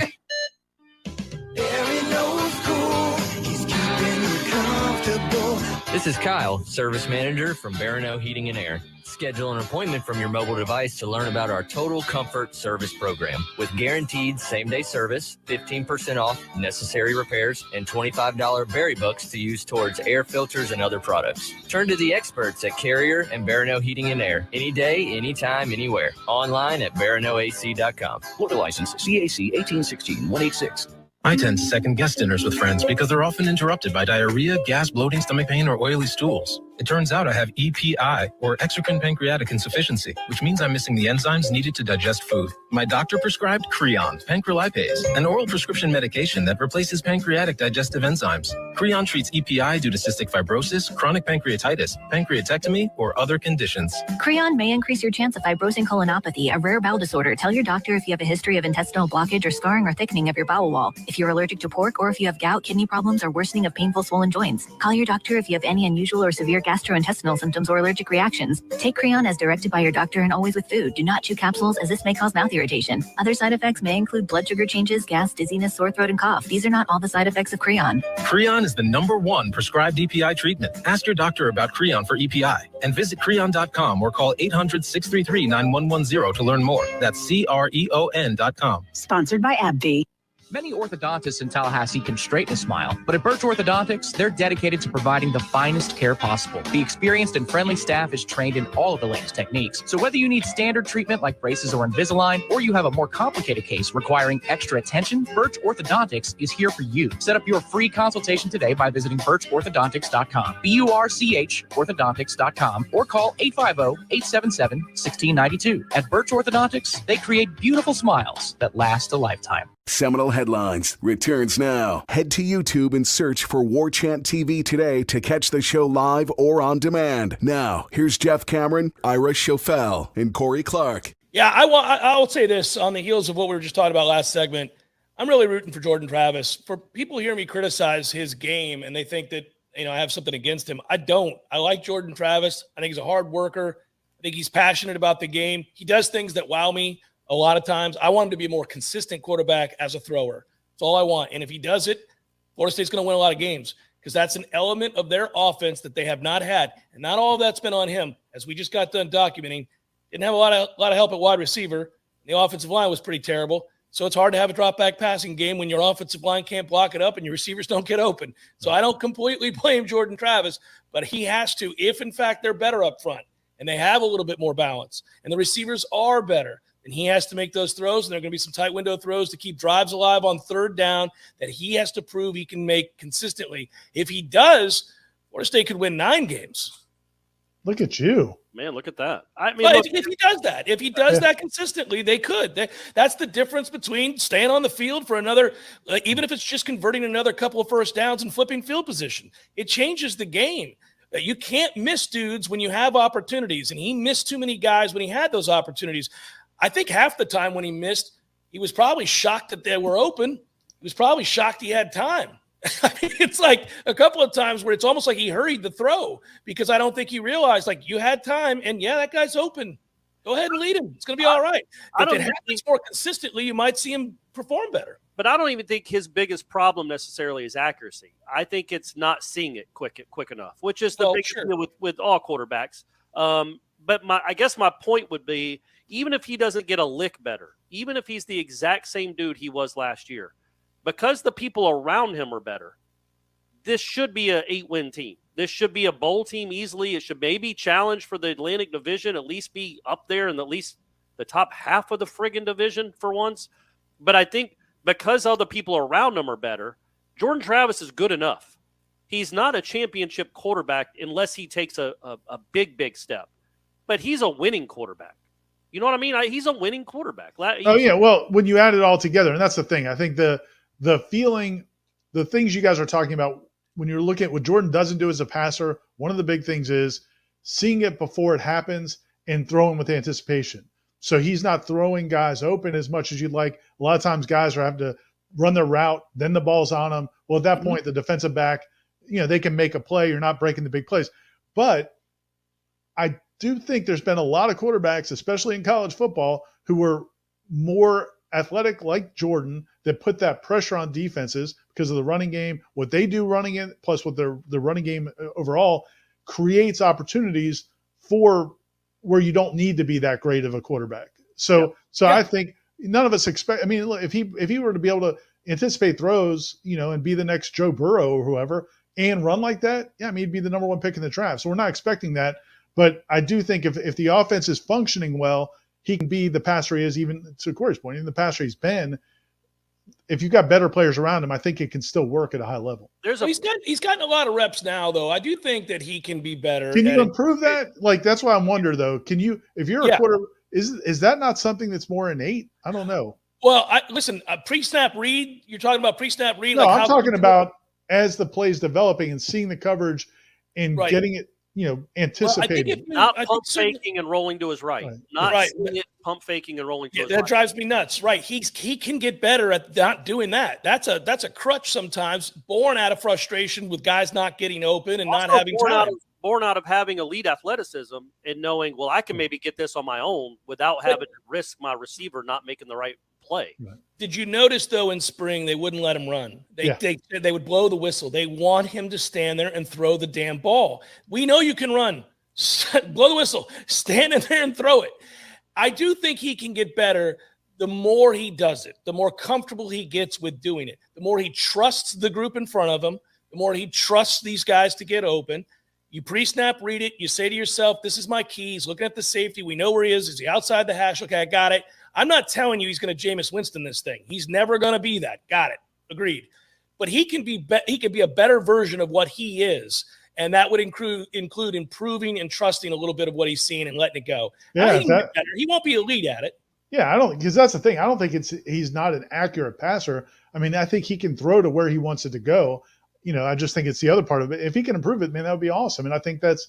This is Kyle, service manager from Barano Heating and Air. Schedule an appointment from your mobile device to learn about our Total Comfort Service Program. With guaranteed same-day service, 15% off necessary repairs, and $25 berry books to use towards air filters and other products. Turn to the experts at Carrier and Barano Heating and Air. Any day, anytime, anywhere. Online at baranoac.com. Florida license CAC 1816-186. I tend to second guess dinners with friends because they're often interrupted by diarrhea, gas, bloating, stomach pain, or oily stools. It turns out I have EPI, or exocrine pancreatic insufficiency, which means I'm missing the enzymes needed to digest food. My doctor prescribed Creon, pancrelipase, an oral prescription medication that replaces pancreatic digestive enzymes. Creon treats EPI due to cystic fibrosis, chronic pancreatitis, pancreatectomy, or other conditions. Creon may increase your chance of fibrosing colonopathy, a rare bowel disorder. Tell your doctor if you have a history of intestinal blockage or scarring or thickening of your bowel wall. If you're allergic to pork, or if you have gout, kidney problems, or worsening of painful swollen joints. Call your doctor if you have any unusual or severe gastrointestinal symptoms or allergic reactions. Take Creon as directed by your doctor and always with food. Do not chew capsules as this may cause mouth irritation. Other side effects may include blood sugar changes, gas, dizziness, sore throat, and cough. These are not all the side effects of Creon. Creon is the #1 prescribed EPI treatment. Ask your doctor about Creon for EPI and visit Creon.com or call 800-633-9110 to learn more. That's CREON.com. Sponsored by AbbVie. Many orthodontists in Tallahassee can straighten a smile, but at Birch Orthodontics, they're dedicated to providing the finest care possible. The experienced and friendly staff is trained in all of the latest techniques. So whether you need standard treatment like braces or Invisalign, or you have a more complicated case requiring extra attention, Birch Orthodontics is here for you. Set up your free consultation today by visiting birchorthodontics.com, BURCH orthodontics.com, or call 850-877-1692. At Birch Orthodontics, they create beautiful smiles that last a lifetime. Seminole Headlines returns now. Head to YouTube and search for Warchant TV today to catch the show live or on demand. Now, here's Jeff Cameron, Ira Schofel, and Corey Clark. Yeah, I'll say this on the heels of what we were just talking about last segment. I'm really rooting for Jordan Travis. For people who hear me criticize his game and they think that, I have something against him, I don't. I like Jordan Travis. I think he's a hard worker. I think he's passionate about the game. He does things that wow me. A lot of times, I want him to be a more consistent quarterback as a thrower. That's all I want. And if he does it, Florida State's going to win a lot of games because that's an element of their offense that they have not had. And not all of that's been on him. As we just got done documenting, didn't have a lot of help at wide receiver. The offensive line was pretty terrible. So it's hard to have a drop-back passing game when your offensive line can't block it up and your receivers don't get open. So I don't completely blame Jordan Travis, but he has to, if in fact they're better up front and they have a little bit more balance and the receivers are better, and he has to make those throws, and there are going to be some tight window throws to keep drives alive on third down that he has to prove he can make consistently. If he does, Florida State could win 9 games. Look at you. Man, look at that. If he does that, consistently, they could. That's the difference between staying on the field for another, even if it's just converting another couple of first downs and flipping field position. It changes the game. You can't miss dudes when you have opportunities, and he missed too many guys when he had those opportunities. I think half the time when he missed, he was probably shocked that they were open. He was probably shocked he had time. I mean, it's like a couple of times where it's almost like he hurried the throw because I don't think he realized, you had time, and, yeah, that guy's open. Go ahead and lead him. It's going to be all right. If it happens think, more consistently, you might see him perform better. But I don't even think his biggest problem necessarily is accuracy. I think it's not seeing it quick enough, which is the biggest deal with all quarterbacks. But I guess my point would be, even if he doesn't get a lick better, even if he's the exact same dude he was last year, because the people around him are better, this should be an 8-win team. This should be a bowl team easily. It should maybe challenge for the Atlantic Division, at least be up there in at least the top half of the friggin' division for once. But I think because all the people around him are better, Jordan Travis is good enough. He's not a championship quarterback unless he takes a big step. But he's a winning quarterback. You know what I mean? He's a winning quarterback. Well, when you add it all together, and that's the thing. I think the feeling, the things you guys are talking about, when you're looking at what Jordan doesn't do as a passer, one of the big things is seeing it before it happens and throwing with anticipation. So he's not throwing guys open as much as you'd like. A lot of times guys are having to run their route, then the ball's on them. Well, at that point, the defensive back, they can make a play. You're not breaking the big plays. But I do think there's been a lot of quarterbacks, especially in college football, who were more athletic like Jordan, that put that pressure on defenses because of the running game. What they do running in, plus what their running game overall, creates opportunities for where you don't need to be that great of a quarterback. So I think none of us expect. I mean, look, if he were to be able to anticipate throws, and be the next Joe Burrow or whoever, and run like that, he'd be the number one pick in the draft. So we're not expecting that. But I do think if the offense is functioning well, he can be the passer he is, even to Corey's point, even the passer he's been. If you've got better players around him, I think it can still work at a high level. He's gotten a lot of reps now, though. I do think that he can be better. Can you improve that? Like, that's why I'm wondering, though. Can you, if you're a quarter, is that not something that's more innate? I don't know. Well, listen, pre-snap read. You're talking about pre-snap read. No, I'm talking about as the play's developing and seeing the coverage and getting it. Anticipating. Not pump faking and rolling to his right. Not seeing it pump faking and rolling to his right. That drives me nuts. Right. He can get better at not doing that. That's a crutch sometimes, born out of frustration with guys not getting open and also not having time. Born out of having elite athleticism and knowing, well, I can maybe get this on my own without having to risk my receiver not making the right play. Right. Did you notice, though, in spring, they wouldn't let him run. They would blow the whistle. They want him to stand there and throw the damn ball. We know you can run. Blow the whistle. Stand in there and throw it. I do think he can get better the more he does it, the more comfortable he gets with doing it, the more he trusts the group in front of him, the more he trusts these guys to get open. You pre-snap read it. You say to yourself, this is my key. He's looking at the safety. We know where he is. Is he outside the hash? Okay, I got it. I'm not telling you he's going to Jameis Winston this thing. He's never going to be that. Got it. Agreed. But he can be a better version of what he is, and that would include improving and trusting a little bit of what he's seen and letting it go. Yeah, he won't be elite at it. Yeah, I don't, because that's the thing. I don't think he's not an accurate passer. I mean, I think he can throw to where he wants it to go. I just think it's the other part of it. If he can improve it, man, that would be awesome. And I think that's,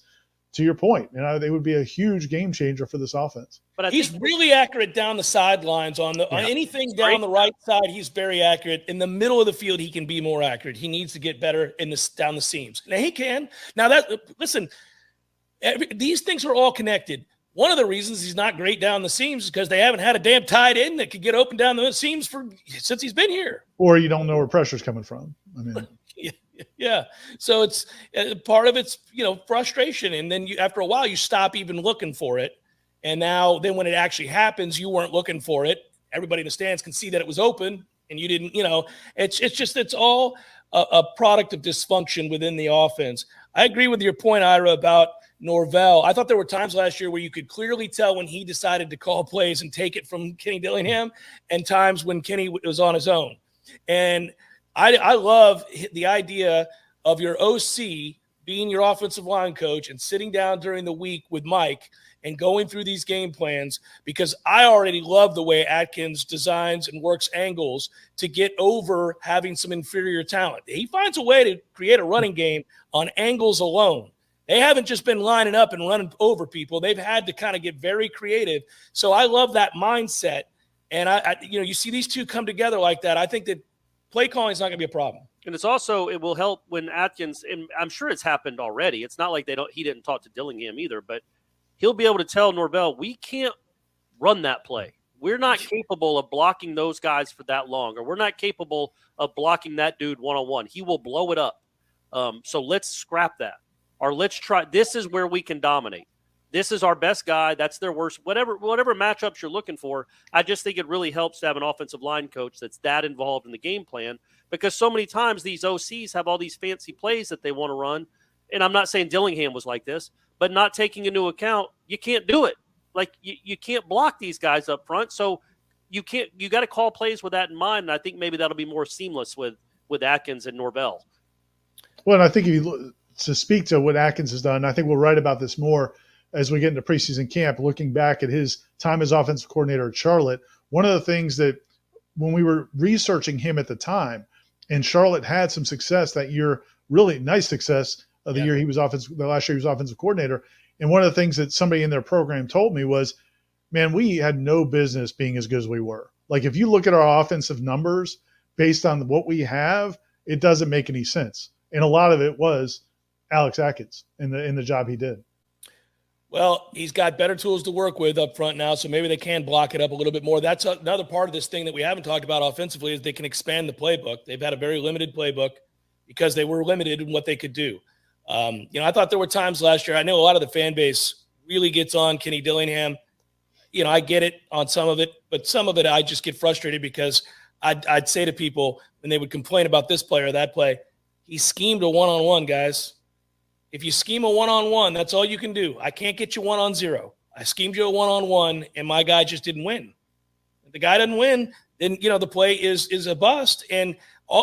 to your point, it would be a huge game changer for this offense. But he's really accurate down the sidelines on anything down the right side. He's very accurate. In the middle of the field, he can be more accurate. He needs to get better down the seams. Now he can. Now listen, these things are all connected. One of the reasons he's not great down the seams is because they haven't had a damn tight end that could get open down the seams since he's been here. Or you don't know where pressure's coming from. I mean. Yeah. So it's part of it's, frustration. And then after a while, you stop even looking for it. And then when it actually happens, you weren't looking for it. Everybody in the stands can see that it was open and you didn't, it's all a product of dysfunction within the offense. I agree with your point, Ira, about Norvell. I thought there were times last year where you could clearly tell when he decided to call plays and take it from Kenny Dillingham and times when Kenny was on his own. And I love the idea of your OC being your offensive line coach and sitting down during the week with Mike and going through these game plans, because I already love the way Atkins designs and works angles to get over having some inferior talent. He finds a way to create a running game on angles alone. They haven't just been lining up and running over people. They've had to kind of get very creative. So I love that mindset. And you see these two come together like that. I think that play calling is not going to be a problem. And it will help when Atkins, and I'm sure it's happened already. It's not like he didn't talk to Dillingham either, but he'll be able to tell Norvell, we can't run that play. We're not capable of blocking those guys for that long, or we're not capable of blocking that dude one-on-one. He will blow it up. So let's scrap that. Or let's try. This is where we can dominate. This is our best guy. That's their worst. Whatever matchups you're looking for, I just think it really helps to have an offensive line coach that's that involved in the game plan, because so many times these OCs have all these fancy plays that they want to run. And I'm not saying Dillingham was like this, but not taking into account, you can't do it. Like you can't block these guys up front. So you got to call plays with that in mind. And I think maybe that'll be more seamless with Atkins and Norvell. Well, and I think to speak to what Atkins has done, I think we'll write about this more as we get into preseason camp, looking back at his time as offensive coordinator at Charlotte. One of the things that when we were researching him at the time, and Charlotte had some success that year, really nice success of the year he was the last year he was offensive coordinator. And one of the things that somebody in their program told me was, man, we had no business being as good as we were. Like, if you look at our offensive numbers based on what we have, it doesn't make any sense. And a lot of it was Alex Atkins in the job he did. Well, he's got better tools to work with up front now, so maybe they can block it up a little bit more. That's another part of this thing that we haven't talked about offensively, is they can expand the playbook. They've had a very limited playbook because they were limited in what they could do. I thought there were times last year, I know a lot of the fan base really gets on Kenny Dillingham. I get it on some of it, but some of it I just get frustrated because I'd say to people when they would complain about this play or that play, he schemed a one-on-one, guys. If you scheme a one-on-one, that's all you can do. I can't get you 1-on-0. I schemed you a one-on-one, and my guy just didn't win. If the guy doesn't win, then, the play is a bust. And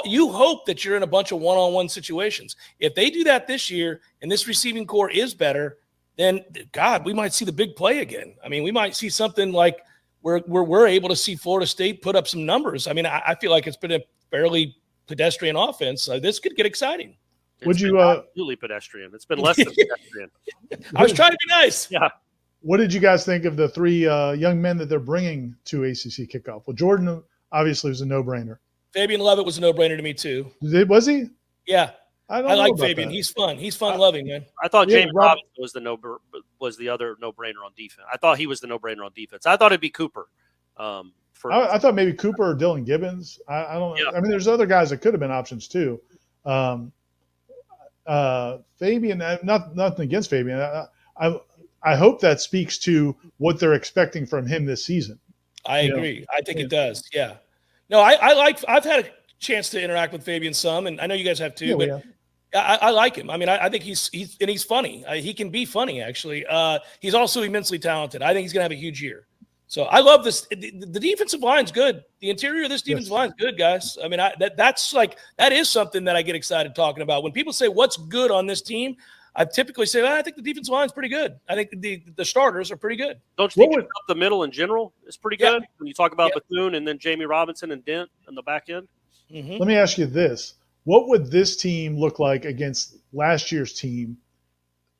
you hope that you're in a bunch of one-on-one situations. If they do that this year and this receiving core is better, then, God, we might see the big play again. I mean, we might see something like where we're able to see Florida State put up some numbers. I mean, I feel like it's been a fairly pedestrian offense. This could get exciting. Would you absolutely pedestrian? It's been less than pedestrian. I was trying to be nice. Yeah. What did you guys think of the three young men that they're bringing to ACC Kickoff? Well, Jordan obviously was a no-brainer. Fabian Levitt was a no-brainer to me too. Was he? Yeah. I like Fabian. He's fun. He's fun-loving, man. I thought Jamie Robinson was the other no-brainer on defense. I thought he was the no-brainer on defense. I thought it'd be Cooper. I thought maybe Cooper or Dylan Gibbons. I don't know. Yeah. I mean, there's other guys that could have been options too. Fabian, nothing against Fabian. I hope that speaks to what they're expecting from him this season. I agree. I think it does. Yeah. No, I've had a chance to interact with Fabian some, and I know you guys have too, but I like him. I mean, I think he's funny. He can be funny, actually. He's also immensely talented. I think he's going to have a huge year. So I love this. The defensive line's good. The interior of this defensive line's good, guys. I mean, that is something that I get excited talking about. When people say what's good on this team, I typically say, I think the defensive line's pretty good. I think the starters are pretty good. Don't you think up the middle in general is pretty good? When you talk about Bethune and then Jamie Robinson and Dent on the back end? Mm-hmm. Let me ask you this. What would this team look like against last year's team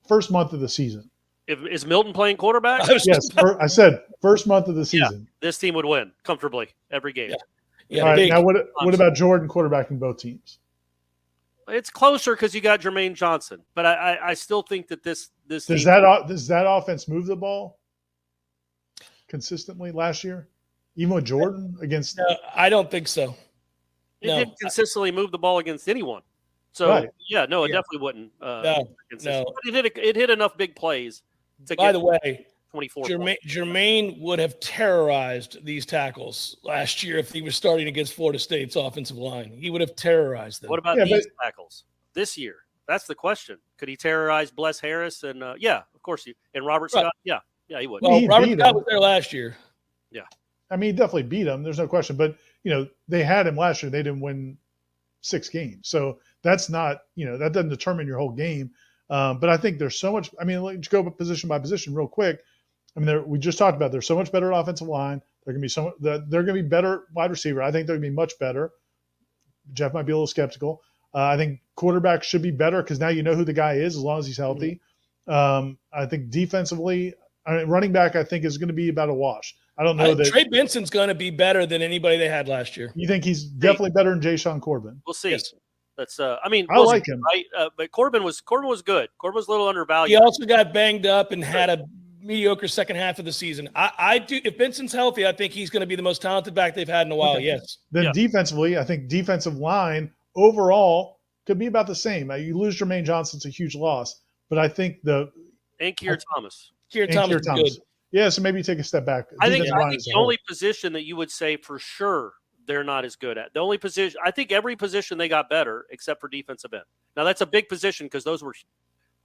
first month of the season? Is Milton playing quarterback? Yes, I said first month of the season. Yeah, this team would win comfortably every game. Yeah. All right, now what about Jordan quarterbacking both teams? It's closer because you got Jermaine Johnson, but I still think that this does that offense move the ball consistently last year, even with Jordan against? No, I don't think so. It didn't consistently move the ball against anyone. So it definitely wouldn't. No. But it hit enough big plays. By the way, 24. Jermaine would have terrorized these tackles last year if he was starting against Florida State's offensive line. He would have terrorized them. What about these tackles this year? That's the question. Could he terrorize Bless Harris and of course and Robert Scott? Yeah, he would. Well, Robert Scott was there last year. Yeah, I mean, he definitely beat him. There's no question. But they had him last year. They didn't win 6 games, so that's not that doesn't determine your whole game. But I think there's so much. I mean, let's go position by position real quick. I mean, we just talked about there's so much better offensive line. They're going to be better wide receiver. I think they're going to be much better. Jeff might be a little skeptical. I think quarterback should be better because now you know who the guy is as long as he's healthy. I think defensively, running back I think is going to be about a wash. I don't know that Trey Benson's going to be better than anybody they had last year. You think he's definitely better than Jayshon Corbin? We'll see. Yes. That's I like him, right? But Corbin was good. Corbin was a little undervalued. He also got banged up and had a mediocre second half of the season. I do. If Benson's healthy, I think he's going to be the most talented back they've had in a while. Okay. Yes. Then defensively, I think defensive line overall could be about the same. You lose Jermaine Johnson, it's a huge loss, but I think and Keir Thomas. Keir Thomas is good. Yeah, so maybe take a step back. I think the only position that you would say for sure they're not as good at. The only position, I think every position they got better except for defensive end. Now that's a big position because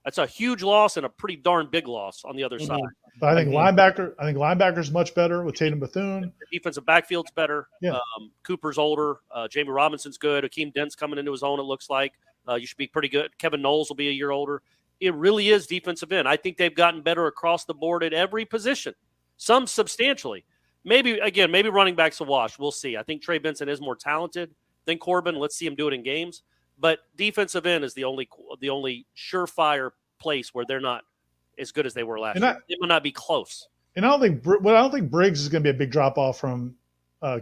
that's a huge loss and a pretty darn big loss on the other side. But I think linebacker's much better with Tatum Bethune. The defensive backfield's better. Yeah. Cooper's older. Jamie Robinson's good. Akeem Dent's coming into his own, it looks like. You should be pretty good. Kevin Noles will be a year older. It really is defensive end. I think they've gotten better across the board at every position, some substantially. Maybe running back's a wash. We'll see. I think Trey Benson is more talented than Corbin. Let's see him do it in games. But defensive end is the only surefire place where they're not as good as they were last year. It will not be close. And I don't think Briggs is going to be a big drop off from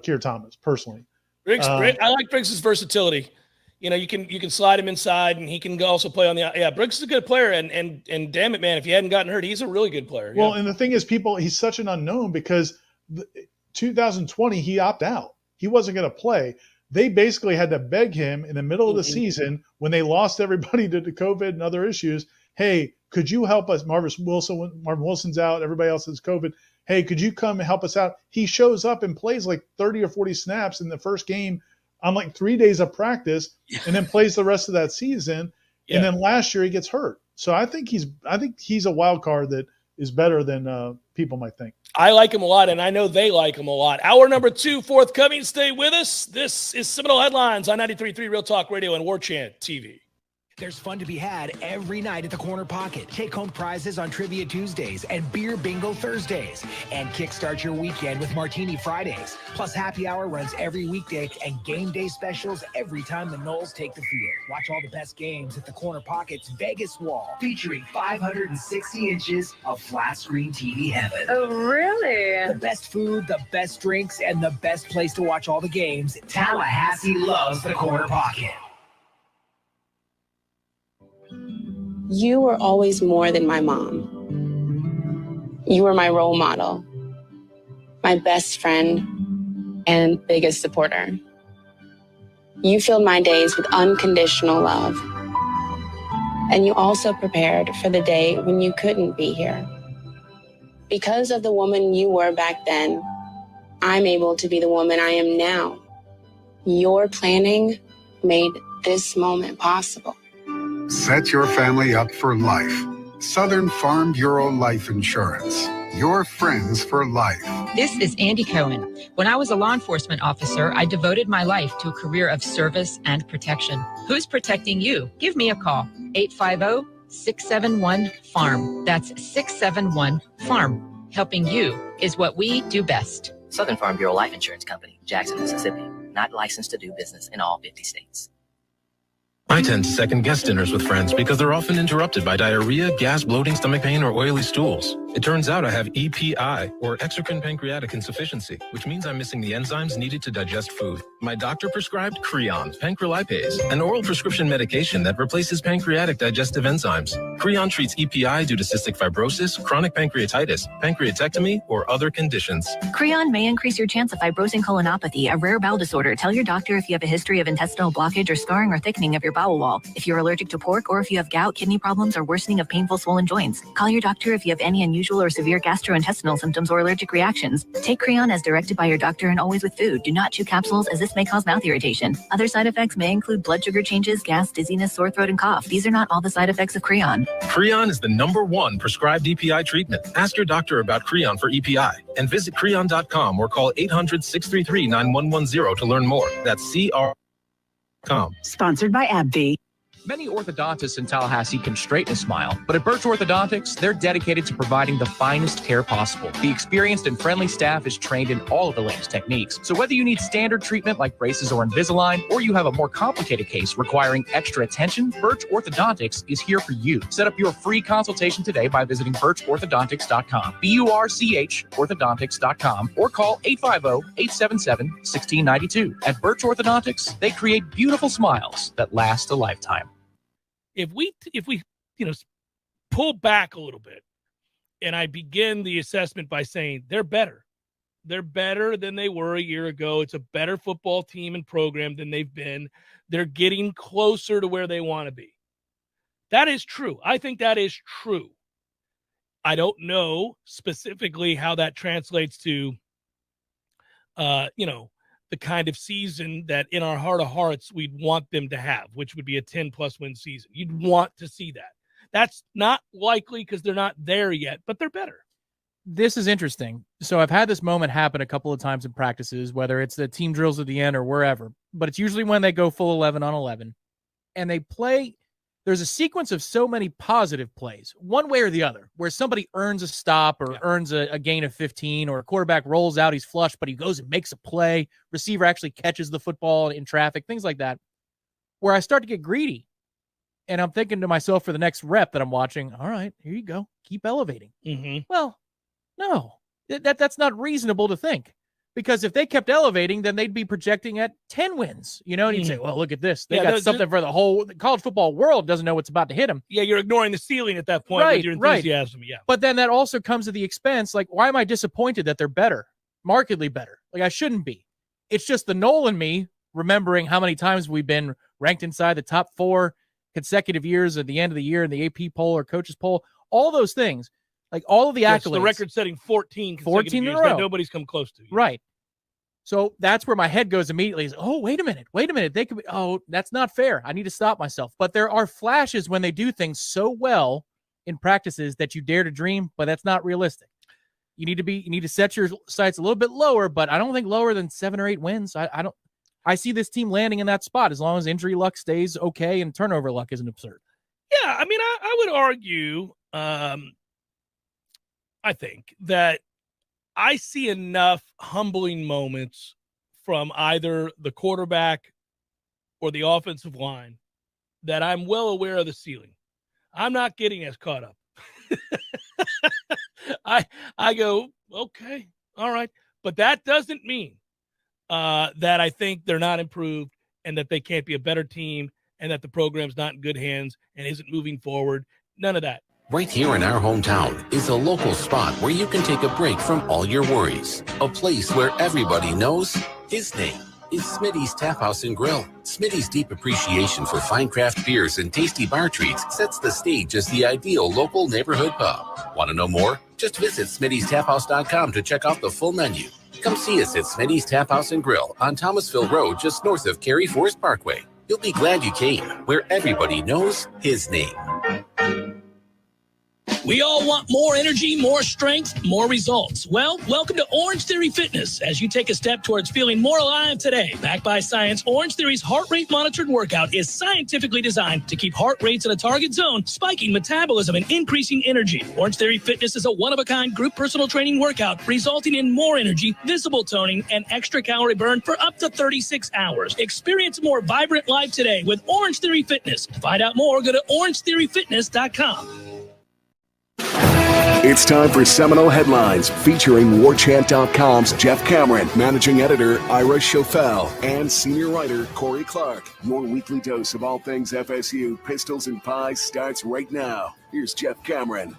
Keir Thomas personally. I like Briggs' versatility. You can slide him inside, and he can also play on the. Yeah, Briggs is a good player, and damn it, man, if he hadn't gotten hurt, he's a really good player. Well, and the thing is, he's such an unknown because 2020 he opted out. He wasn't going to play. They basically had to beg him in the middle of the season when they lost everybody to COVID and other issues. Hey, could you help us? Marvin Wilson's out. Everybody else has COVID. Hey, could you come and help us out? He shows up and plays like 30 or 40 snaps in the first game on like 3 days of practice, and then plays the rest of that season. Yeah. And then last year he gets hurt. So I think he's a wild card that is better than people might think. I like him a lot, and I know they like him a lot. Hour number 2 forthcoming. Stay with us. This is Seminole Headlines on 93.3 Real Talk Radio and Warchant TV. There's fun to be had every night at the Corner Pocket. Take home prizes on Trivia Tuesdays and Beer Bingo Thursdays. And kickstart your weekend with Martini Fridays. Plus happy hour runs every weekday and game day specials every time the Noles take the field. Watch all the best games at the Corner Pocket's Vegas Wall, featuring 560 inches of flat screen TV heaven. Oh, really? The best food, the best drinks, and the best place to watch all the games. Tallahassee loves the Corner Pocket. You were always more than my mom. You were my role model, my best friend, and biggest supporter. You filled my days with unconditional love. And you also prepared for the day when you couldn't be here. Because of the woman you were back then, I'm able to be the woman I am now. Your planning made this moment possible. Set your family up for life. Southern Farm Bureau Life Insurance. Your friends for life. This is Andy Cohen. When I was a law enforcement officer, I devoted my life to a career of service and protection. Who's protecting you? Give me a call. 850-671-FARM. That's 671-FARM. Helping you is what we do best. Southern Farm Bureau Life Insurance Company, Jackson, Mississippi. Not licensed to do business in all 50 states. I tend to second-guess dinners with friends because they're often interrupted by diarrhea, gas, bloating, stomach pain, or oily stools. It turns out I have EPI, or exocrine pancreatic insufficiency, which means I'm missing the enzymes needed to digest food. My doctor prescribed Creon, pancrelipase, an oral prescription medication that replaces pancreatic digestive enzymes. Creon treats EPI due to cystic fibrosis, chronic pancreatitis, pancreatectomy, or other conditions. Creon may increase your chance of fibrosing colonopathy, a rare bowel disorder. Tell your doctor if you have a history of intestinal blockage or scarring or thickening of your bowel wall. If you're allergic to pork, or if you have gout, kidney problems, or worsening of painful swollen joints. Call your doctor if you have any unusual or severe gastrointestinal symptoms or allergic reactions. Take Creon as directed by your doctor and always with food. Do not chew capsules, as this may cause mouth irritation. Other side effects may include blood sugar changes, gas, dizziness, sore throat, and cough. These are not all the side effects of Creon. Creon is the #1 prescribed EPI treatment. Ask your doctor about Creon for EPI and visit Creon.com or call 800-633-9110 to learn more. That's CR.com. Sponsored by AbbVie. Many orthodontists in Tallahassee can straighten a smile, but at Birch Orthodontics, they're dedicated to providing the finest care possible. The experienced and friendly staff is trained in all of the latest techniques. So whether you need standard treatment like braces or Invisalign, or you have a more complicated case requiring extra attention, Birch Orthodontics is here for you. Set up your free consultation today by visiting birchorthodontics.com, BURCH orthodontics.com, or call 850-877-1692. At Birch Orthodontics, they create beautiful smiles that last a lifetime. If we pull back a little bit And I begin the assessment by saying they're better. They're better than they were a year ago. It's a better football team and program than they've been. They're getting closer to where they want to be. That is true. I think that is true. I don't know specifically how that translates to, the kind of season that in our heart of hearts we'd want them to have, which would be a 10-plus win season. You'd want to see that. That's not likely because they're not there yet, but they're better. This is interesting. So I've had this moment happen a couple of times in practices, whether it's the team drills at the end or wherever, but it's usually when they go full 11 on 11 and they play. There's a sequence of so many positive plays, one way or the other, where somebody earns a stop or earns a gain of 15, or a quarterback rolls out, he's flushed, but he goes and makes a play. Receiver actually catches the football in traffic, things like that, where I start to get greedy. And I'm thinking to myself for the next rep that I'm watching, all right, here you go. Keep elevating. Mm-hmm. Well, no, that's not reasonable to think. Because if they kept elevating, then they'd be projecting at 10 wins, and you'd say, well, look at this. They got something for the whole college football world doesn't know what's about to hit them. Yeah, you're ignoring the ceiling at that point with your enthusiasm. Right. Yeah. But then that also comes at the expense. Like, why am I disappointed that they're better, markedly better? Like, I shouldn't be. It's just the Nole in me remembering how many times we've been ranked inside the top 4 consecutive years at the end of the year in the AP poll or coaches poll, all those things. Like all of the accolades. The record-setting 14 in years a row. that nobody's come close to. Right. So that's where my head goes immediately is, oh, wait a minute. They could be, that's not fair. I need to stop myself. But there are flashes when they do things so well in practices that you dare to dream, but that's not realistic. You need to set your sights a little bit lower, but I don't think lower than 7 or 8 wins. I see this team landing in that spot as long as injury luck stays okay and turnover luck isn't absurd. Yeah, I mean, I would argue, I think that I see enough humbling moments from either the quarterback or the offensive line that I'm well aware of the ceiling. I'm not getting as caught up. I go, okay, all right. But that doesn't mean that I think they're not improved and that they can't be a better team and that the program's not in good hands and isn't moving forward. None of that. Right here in our hometown is a local spot where you can take a break from all your worries. A place where everybody knows his name is Smitty's Tap House and Grill. Smitty's deep appreciation for fine craft beers and tasty bar treats sets the stage as the ideal local neighborhood pub. Want to know more? Just visit Smitty'sTapHouse.com to check out the full menu. Come see us at Smitty's Tap House and Grill on Thomasville Road, just north of Cary Forest Parkway. You'll be glad you came, where everybody knows his name. We all want more energy, more strength, more results. Well, welcome to Orange Theory Fitness as you take a step towards feeling more alive today. Backed by science, Orange Theory's heart rate monitored workout is scientifically designed to keep heart rates in a target zone, spiking metabolism and increasing energy. Orange Theory Fitness is a one-of-a-kind group personal training workout resulting in more energy, visible toning, and extra calorie burn for up to 36 hours. Experience a more vibrant life today with Orange Theory Fitness. To find out more, go to orangetheoryfitness.com. It's time for Seminole Headlines, featuring Warchant.com's Jeff Cameron, managing editor Ira Schofel, and senior writer Corey Clark. Your weekly dose of all things FSU, pistols and pies starts right now. Here's Jeff Cameron.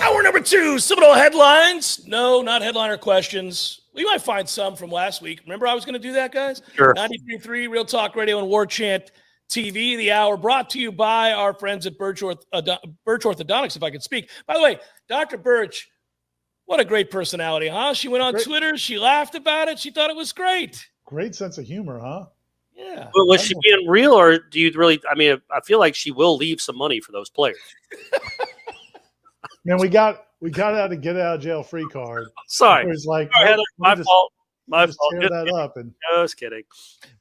Hour number 2, Seminole Headlines. No, not headliner questions. We might find some from last week. Remember I was going to do that, guys? Sure. 93.3 Real Talk Radio and Warchant TV, the hour brought to you by our friends at Birch Orthodontics, if I could speak. By the way, Dr. Birch, what a great personality, huh? She went on Twitter. She laughed about it. She thought it was great. Great sense of humor, huh? Yeah. But was she being real, or do you really? I mean, I feel like she will leave some money for those players. Man, we got out to get out of jail free card. Sorry, it was like my fault. My fault. Tear that up and just kidding.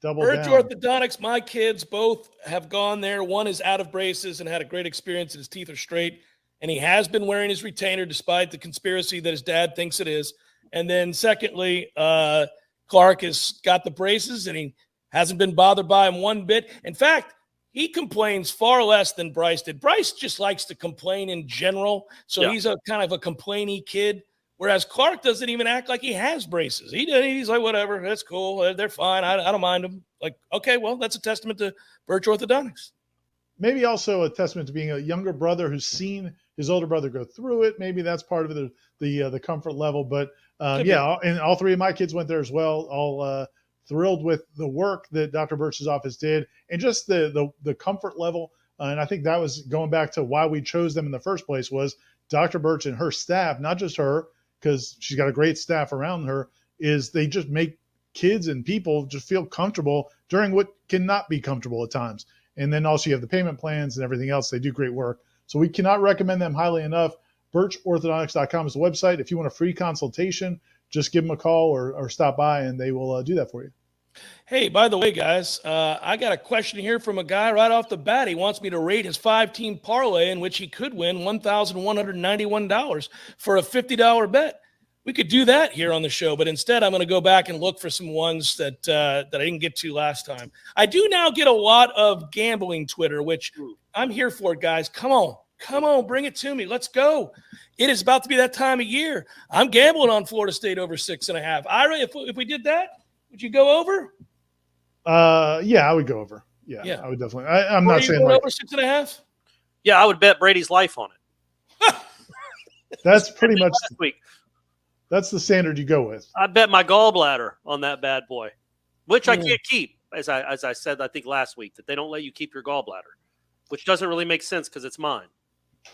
Double Birch down. Orthodontics. My kids both have gone there. One is out of braces and had a great experience, and his teeth are straight. And he has been wearing his retainer despite the conspiracy that his dad thinks it is. And then secondly, Clark has got the braces and he hasn't been bothered by him one bit. In fact, he complains far less than Bryce did. Bryce just likes to complain in general. So he's a kind of a complainy kid. Whereas Clark doesn't even act like he has braces. He's like, whatever, that's cool. They're fine. I don't mind them. Like, okay, well, that's a testament to Birch Orthodontics. maybe also a testament to being a younger brother who's seen his older brother go through it. Maybe that's part of the comfort level. But and all three of my kids went there as well. All thrilled with the work that Dr. Birch's office did and just the comfort level. And I think that was going back to why we chose them in the first place was Dr. Birch and her staff, not just her, because she's got a great staff around her, is they just make kids and people just feel comfortable during what cannot be comfortable at times. And then also you have the payment plans and everything else. They do great work. So we cannot recommend them highly enough. BirchOrthodontics.com is the website. If you want a free consultation, just give them a call or stop by and they will do that for you. Hey, by the way, guys, I got a question here from a guy right off the bat. He wants me to rate his 5-team parlay in which he could win $1,191 for a $50 bet. We could do that here on the show, but instead I'm going to go back and look for some ones that I didn't get to last time. I do now get a lot of gambling Twitter, which I'm here for, guys. Come on, bring it to me. Let's go. It is about to be that time of year. I'm gambling on Florida State over 6.5. Ira, if we did that, would you go over? Yeah, I would go over. Yeah. I would definitely. I'm not saying over 6.5. Yeah, I would bet Brady's life on it. That's pretty much last week. That's the standard you go with. I bet my gallbladder on that bad boy, which I can't keep, as I said, I think last week, that they don't let you keep your gallbladder, which doesn't really make sense because it's mine.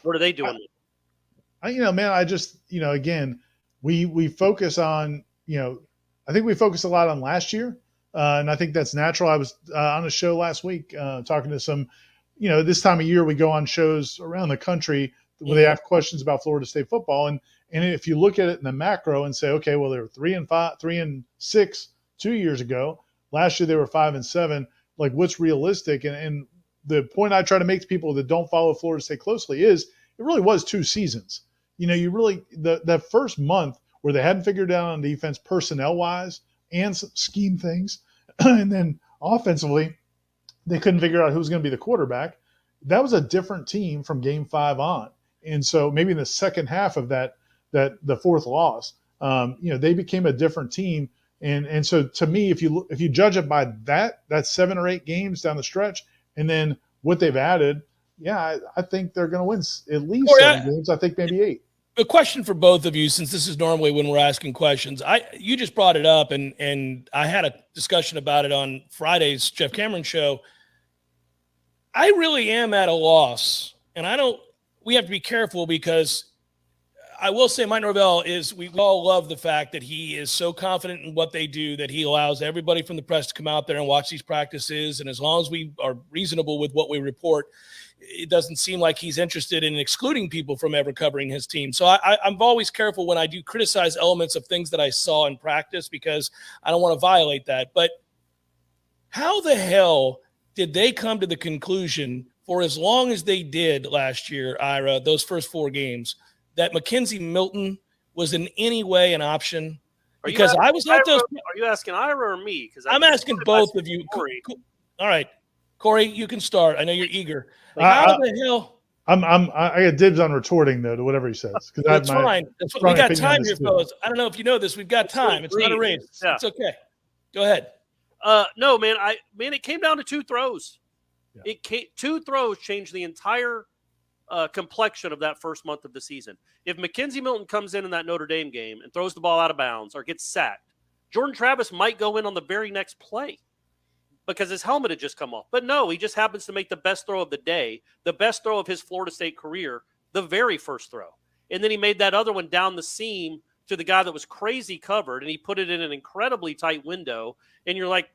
What are they doing? Man, I just, again, we focus on, I think we focus a lot on last year, and I think that's natural. I was on a show last week talking to some, this time of year we go on shows around the country where they ask questions about Florida State football, and if you look at it in the macro and say, okay, well, they were 3-6 2 years ago. Last year they were 5-7. Like, what's realistic? And the point I try to make to people that don't follow Florida State closely is it really was 2 seasons. You really that first month where they hadn't figured out on defense personnel wise and scheme things, and then offensively they couldn't figure out who was going to be the quarterback. That was a different team from Game 5 on. And so maybe in the second half of that the fourth loss, they became a different team. And so to me, if you judge it by that 7 or 8 games down the stretch, and then what they've added, I think they're going to win at least 7 games. I think maybe 8. A question for both of you, since this is normally when we're asking questions. You just brought it up, and I had a discussion about it on Friday's Jeff Cameron show. I really am at a loss, and we have to be careful because I will say Mike Norvell we all love the fact that he is so confident in what they do that he allows everybody from the press to come out there and watch these practices. And as long as we are reasonable with what we report, it doesn't seem like he's interested in excluding people from ever covering his team. So I'm always careful when I do criticize elements of things that I saw in practice because I don't want to violate that. But how the hell did they come to the conclusion for as long as they did last year, Ira, those first 4 games, that Mackenzie Milton was in any way an option? Because I was at those. Are you asking Ira or me? Because I'm asking both of you. All right, Corey, you can start. I know you're eager. How the hell? I got dibs on retorting though to whatever he says. That's fine. We got time here, fellas. I don't know if you know this. We've got time. It's not a race. Yeah. It's okay. Go ahead. No, man. It came down to 2 throws. Yeah. 2 throws changed the entire complexion of that first month of the season. If Mackenzie Milton comes in that Notre Dame game and throws the ball out of bounds or gets sacked, Jordan Travis might go in on the very next play because his helmet had just come off. But no, he just happens to make the best throw of the day, the best throw of his Florida State career, the very first throw. And then he made that other one down the seam to the guy that was crazy covered, and he put it in an incredibly tight window. And you're like,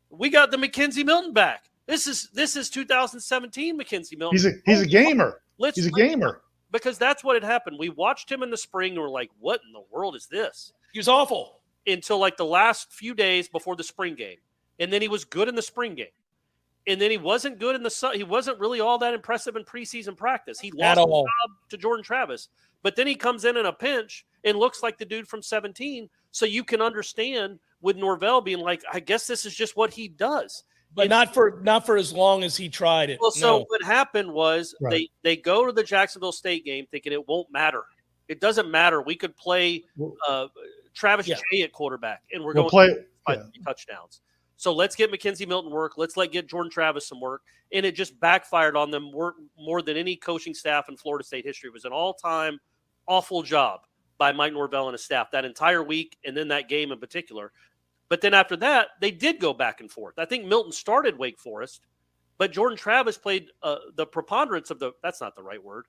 we got the Mackenzie Milton back. This is 2017 Mackenzie Milton. He's a gamer. He's a gamer. Because that's what had happened. We watched him in the spring and we're like, what in the world is this? He was awful. Until like the last few days before the spring game. And then he was good in the spring game. And then he wasn't good in he wasn't really all that impressive in preseason practice. He lost the job to Jordan Travis. But then he comes in a pinch and looks like the dude from 17. So you can understand with Norvell being like, I guess this is just what he does. But not for as long as he tried it. Well, so what happened was they go to the Jacksonville State game thinking it won't matter. It doesn't matter. We could play Travis Jay at quarterback, and we're going to play touchdowns. So let's get Mackenzie Milton work. Let's get Jordan Travis some work. And it just backfired on them more than any coaching staff in Florida State history. It was an all-time awful job by Mike Norvell and his staff that entire week, and then that game in particular. But then after that, they did go back and forth. I think Milton started Wake Forest, but Jordan Travis played the preponderance of the – that's not the right word.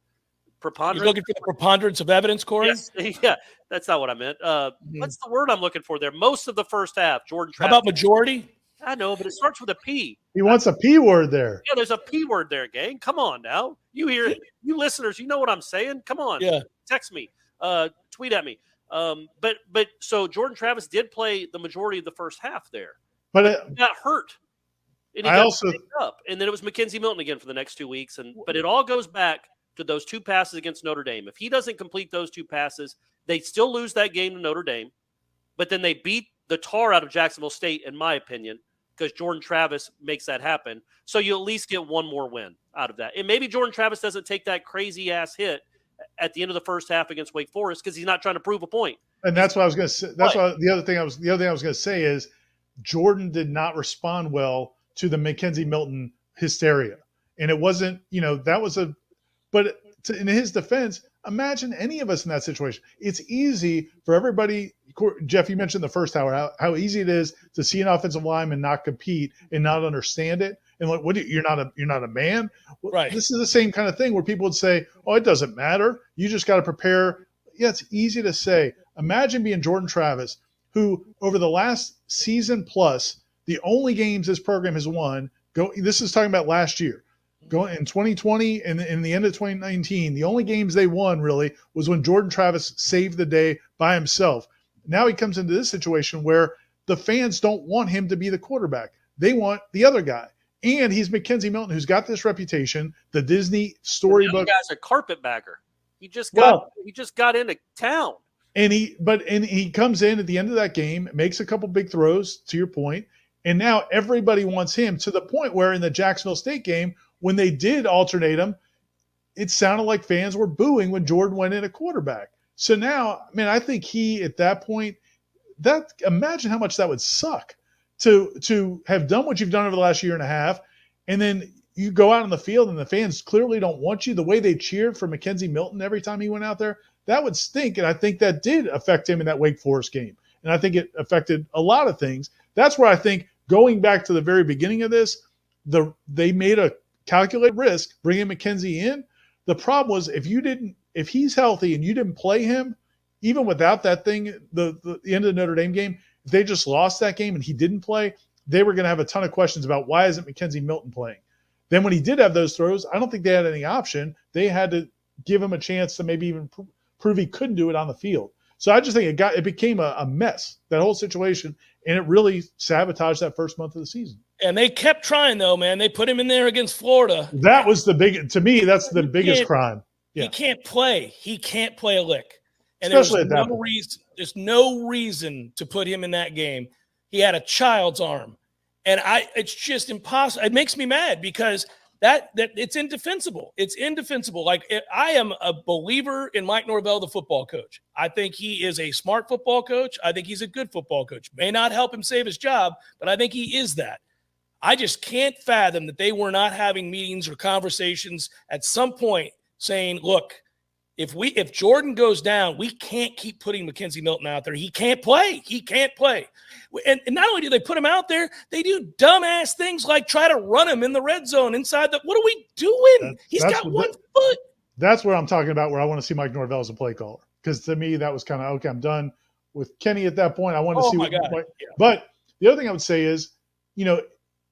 Preponderance. You're looking for the preponderance of evidence, Corey? Yes. Yeah, that's not what I meant. What's the word I'm looking for there? Most of the first half, Jordan Travis. How about majority? I know, but it starts with a P. He wants a P word there. Yeah, there's a P word there, gang. Come on now. You listeners, you know what I'm saying? Come on. Yeah. Text me. Tweet at me. But so Jordan Travis did play the majority of the first half there. But he got hurt. And he got picked up. And then it was Mackenzie Milton again for the next 2 weeks. But it all goes back to those 2 passes against Notre Dame. If he doesn't complete those 2 passes, they still lose that game to Notre Dame. But then they beat the tar out of Jacksonville State, in my opinion, because Jordan Travis makes that happen. So you at least get one more win out of that. And maybe Jordan Travis doesn't take that crazy-ass hit at the end of the first half against Wake Forest because he's not trying to prove a point. And that's what I was going to say. That's what the other thing I was going to say is Jordan did not respond well to the Mackenzie Milton hysteria. And it wasn't, but in his defense, imagine any of us in that situation. It's easy for everybody. Jeff, you mentioned the first hour, how easy it is to see an offensive lineman not compete and not understand it. And you're not a man. Right. This is the same kind of thing where people would say, oh, it doesn't matter. You just got to prepare. Yeah, it's easy to say. Imagine being Jordan Travis, who over the last season plus, the only games this program has won, this is talking about last year, going in 2020 and in the end of 2019, the only games they won really was when Jordan Travis saved the day by himself. Now he comes into this situation where the fans don't want him to be the quarterback. They want the other guy. And he's Mackenzie Milton, who's got this reputation, the Disney storybook. The guy's a carpetbagger. He just got into town. And he comes in at the end of that game, makes a couple big throws, to your point, and now everybody wants him, to the point where in the Jacksonville State game, when they did alternate him, it sounded like fans were booing when Jordan went in at quarterback. So now, I think he, at that point, imagine how much that would suck to have done what you've done over the last year and a half, and then you go out on the field and the fans clearly don't want you. The way they cheered for Mackenzie Milton every time he went out there, that would stink. And I think that did affect him in that Wake Forest game. And I think it affected a lot of things. That's where I think, going back to the very beginning of this, they made a calculated risk bringing Mackenzie in. The problem was if he's healthy and you didn't play him, even without that thing, the end of the Notre Dame game, if they just lost that game and he didn't play, they were going to have a ton of questions about why isn't Mackenzie Milton playing. Then when he did have those throws, I don't think they had any option. They had to give him a chance to maybe even prove he couldn't do it on the field. So I just think it became a mess, that whole situation, and it really sabotaged that first month of the season. And they kept trying, though, man. They put him in there against Florida. That was to me, that's the biggest crime. Yeah. He can't play. He can't play a lick. And especially there's no reason to put him in that game. He had a child's arm. And it's just impossible. It makes me mad because that it's indefensible. It's indefensible. I am a believer in Mike Norvell, the football coach. I think he is a smart football coach. I think he's a good football coach. May not help him save his job, but I think he is that. I just can't fathom that they were not having meetings or conversations at some point saying, look, if Jordan goes down, we can't keep putting Mackenzie Milton out there. He can't play. He can't play. And not only do they put him out there, they do dumbass things like try to run him in the red zone inside the – what are we doing? He's got one foot. That's what I'm talking about, where I want to see Mike Norvell as a play caller. Because to me, that was kind of, okay, I'm done with Kenny at that point. I want to see what – But the other thing I would say is,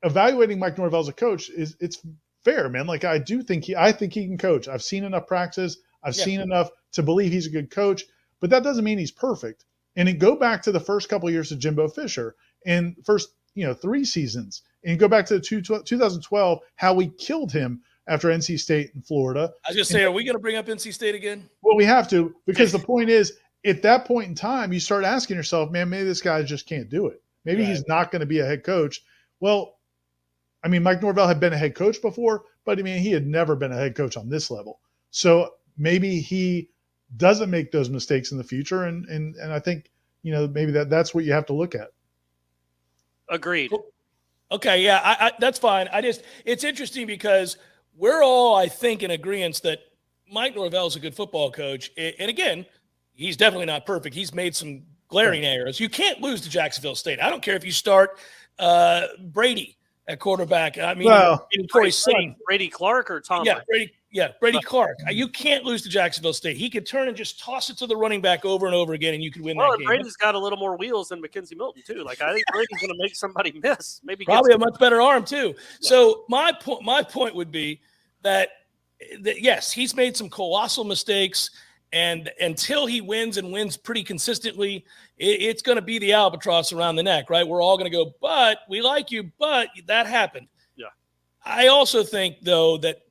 evaluating Mike Norvell as a coach it's fair, man. I think he can coach. I've seen enough practice. I've seen enough to believe he's a good coach, but that doesn't mean he's perfect. And go back to the first couple of years of Jimbo Fisher and first, 3 seasons, and go back to 2012, how we killed him after NC State and Florida. I was going to say, are we going to bring up NC State again? Well, we have to, because the point is, at that point in time, you start asking yourself, man, maybe this guy just can't do it. Maybe he's not going to be a head coach. Well, Mike Norvell had been a head coach before, but he had never been a head coach on this level. So maybe he doesn't make those mistakes in the future. And I think, maybe that's what you have to look at. Agreed. Okay, yeah, I that's fine. It's interesting because we're all, I think, in agreement that Mike Norvell is a good football coach. And again, he's definitely not perfect. He's made some glaring errors. You can't lose to Jacksonville State. I don't care if you start Brady at quarterback. I mean, Corey Slayton. Brady Clark or Tom? Brady Clark. You can't lose to Jacksonville State. He could turn and just toss it to the running back over and over again, and you could win that game. Brady's got a little more wheels than Mackenzie Milton too. Like I think Brady's going to make somebody miss. Maybe probably a much better arm too. Yeah. So my point would be that yes, he's made some colossal mistakes, and until he wins and wins pretty consistently, it's going to be the albatross around the neck, right? We're all going to go, but we like you, but that happened. Yeah. I also think though that.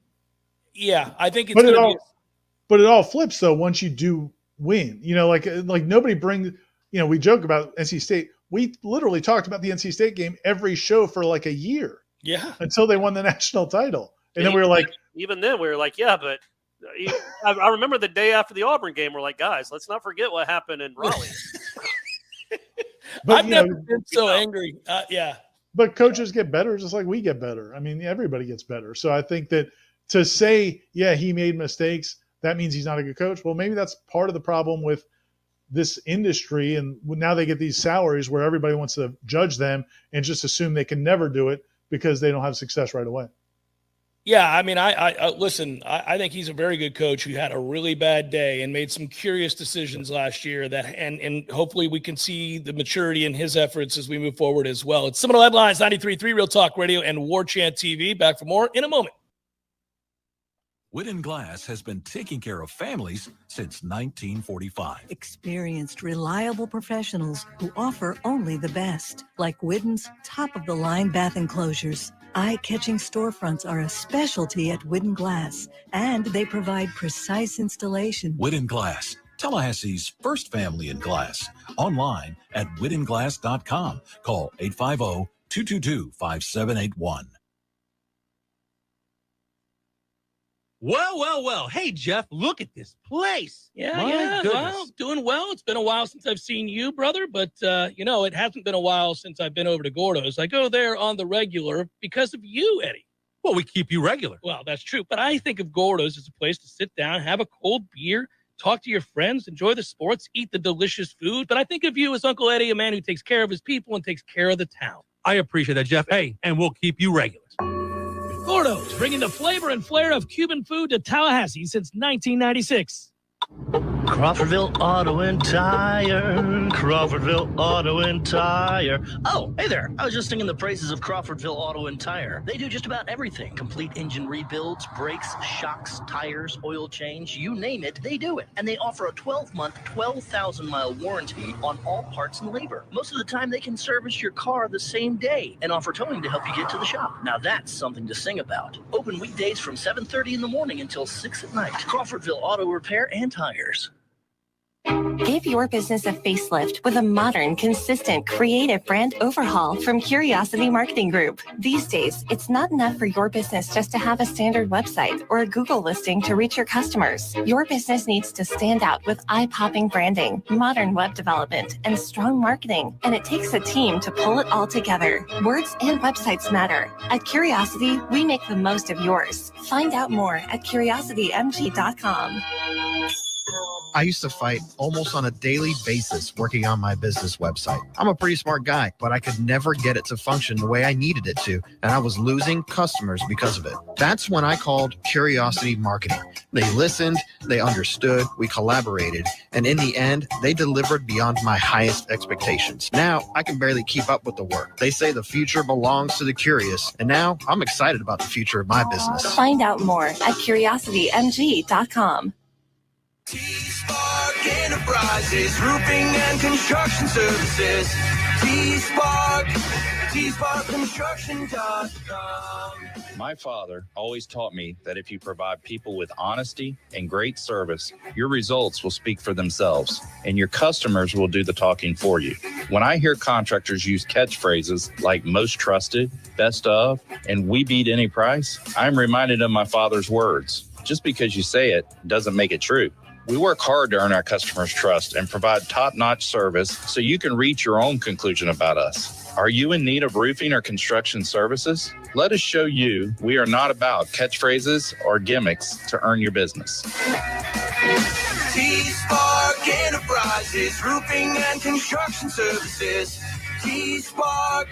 Yeah, I think it's but it all flips though once you do win. Like nobody brings. We joke about NC State. We literally talked about the NC State game every show for like a year. Yeah, until they won the national title, and then we were like, even then we were like, yeah, but I remember the day after the Auburn game, we're like, guys, let's not forget what happened in Raleigh. I've never been so angry. Yeah, but coaches get better just like we get better. I mean, everybody gets better. So I think that. To say, yeah, he made mistakes, that means he's not a good coach. Well, maybe that's part of the problem with this industry. And now they get these salaries where everybody wants to judge them and just assume they can never do it because they don't have success right away. Yeah, I mean, I listen, I think he's a very good coach who had a really bad day and made some curious decisions last year and hopefully we can see the maturity in his efforts as we move forward as well. It's Seminole Headlines, 93.3 Real Talk Radio and Warchant TV. Back for more in a moment. Wooden Glass has been taking care of families since 1945. Experienced, reliable professionals who offer only the best, like Wooden's top-of-the-line bath enclosures. Eye-catching storefronts are a specialty at Wooden Glass, and they provide precise installation. Wooden Glass, Tallahassee's first family in glass. Online at woodenglass.com. Call 850-222-5781. Well. Hey, Jeff, look at this place. Yeah. Well, doing well. It's been a while since I've seen you, brother, but, it hasn't been a while since I've been over to Gordo's. I go there on the regular because of you, Eddie. Well, we keep you regular. Well, that's true, but I think of Gordo's as a place to sit down, have a cold beer, talk to your friends, enjoy the sports, eat the delicious food. But I think of you as Uncle Eddie, a man who takes care of his people and takes care of the town. I appreciate that, Jeff. Hey, and we'll keep you regular. Gordo's, bringing the flavor and flair of Cuban food to Tallahassee since 1996. Crawfordville Auto and Tire. Crawfordville Auto and Tire. Oh, hey there. I was just singing the praises of Crawfordville Auto and Tire. They do just about everything. Complete engine rebuilds, brakes, shocks, tires, oil change, you name it, they do it. And they offer a 12-month, 12,000-mile warranty on all parts and labor. Most of the time, they can service your car the same day and offer towing to help you get to the shop. Now that's something to sing about. Open weekdays from 7:30 in the morning until 6 at night. Crawfordville Auto Repair and Tires. Give your business a facelift with a modern, consistent, creative brand overhaul from Curiosity Marketing Group. These days, it's not enough for your business just to have a standard website or a Google listing to reach your customers. Your business needs to stand out with eye-popping branding, modern web development, and strong marketing. And it takes a team to pull it all together. Words and websites matter. At Curiosity, we make the most of yours. Find out more at curiositymg.com. I used to fight almost on a daily basis working on my business website. I'm a pretty smart guy, but I could never get it to function the way I needed it to, and I was losing customers because of it. That's when I called Curiosity Marketing. They listened, they understood, we collaborated, and in the end, they delivered beyond my highest expectations. Now, I can barely keep up with the work. They say the future belongs to the curious, and now I'm excited about the future of my business. Find out more at curiositymg.com. T-Spark Enterprises, roofing and construction services. T-Spark.construction.com. My father always taught me that if you provide people with honesty and great service, your results will speak for themselves, and your customers will do the talking for you. When I hear contractors use catchphrases like most trusted, best of, and we beat any price, I'm reminded of my father's words. Just because you say it doesn't make it true. We work hard to earn our customers' trust and provide top-notch service so you can reach your own conclusion about us. Are you in need of roofing or construction services? Let us show you we are not about catchphrases or gimmicks to earn your business. T-Spark Enterprises, roofing and construction services. T-Spark,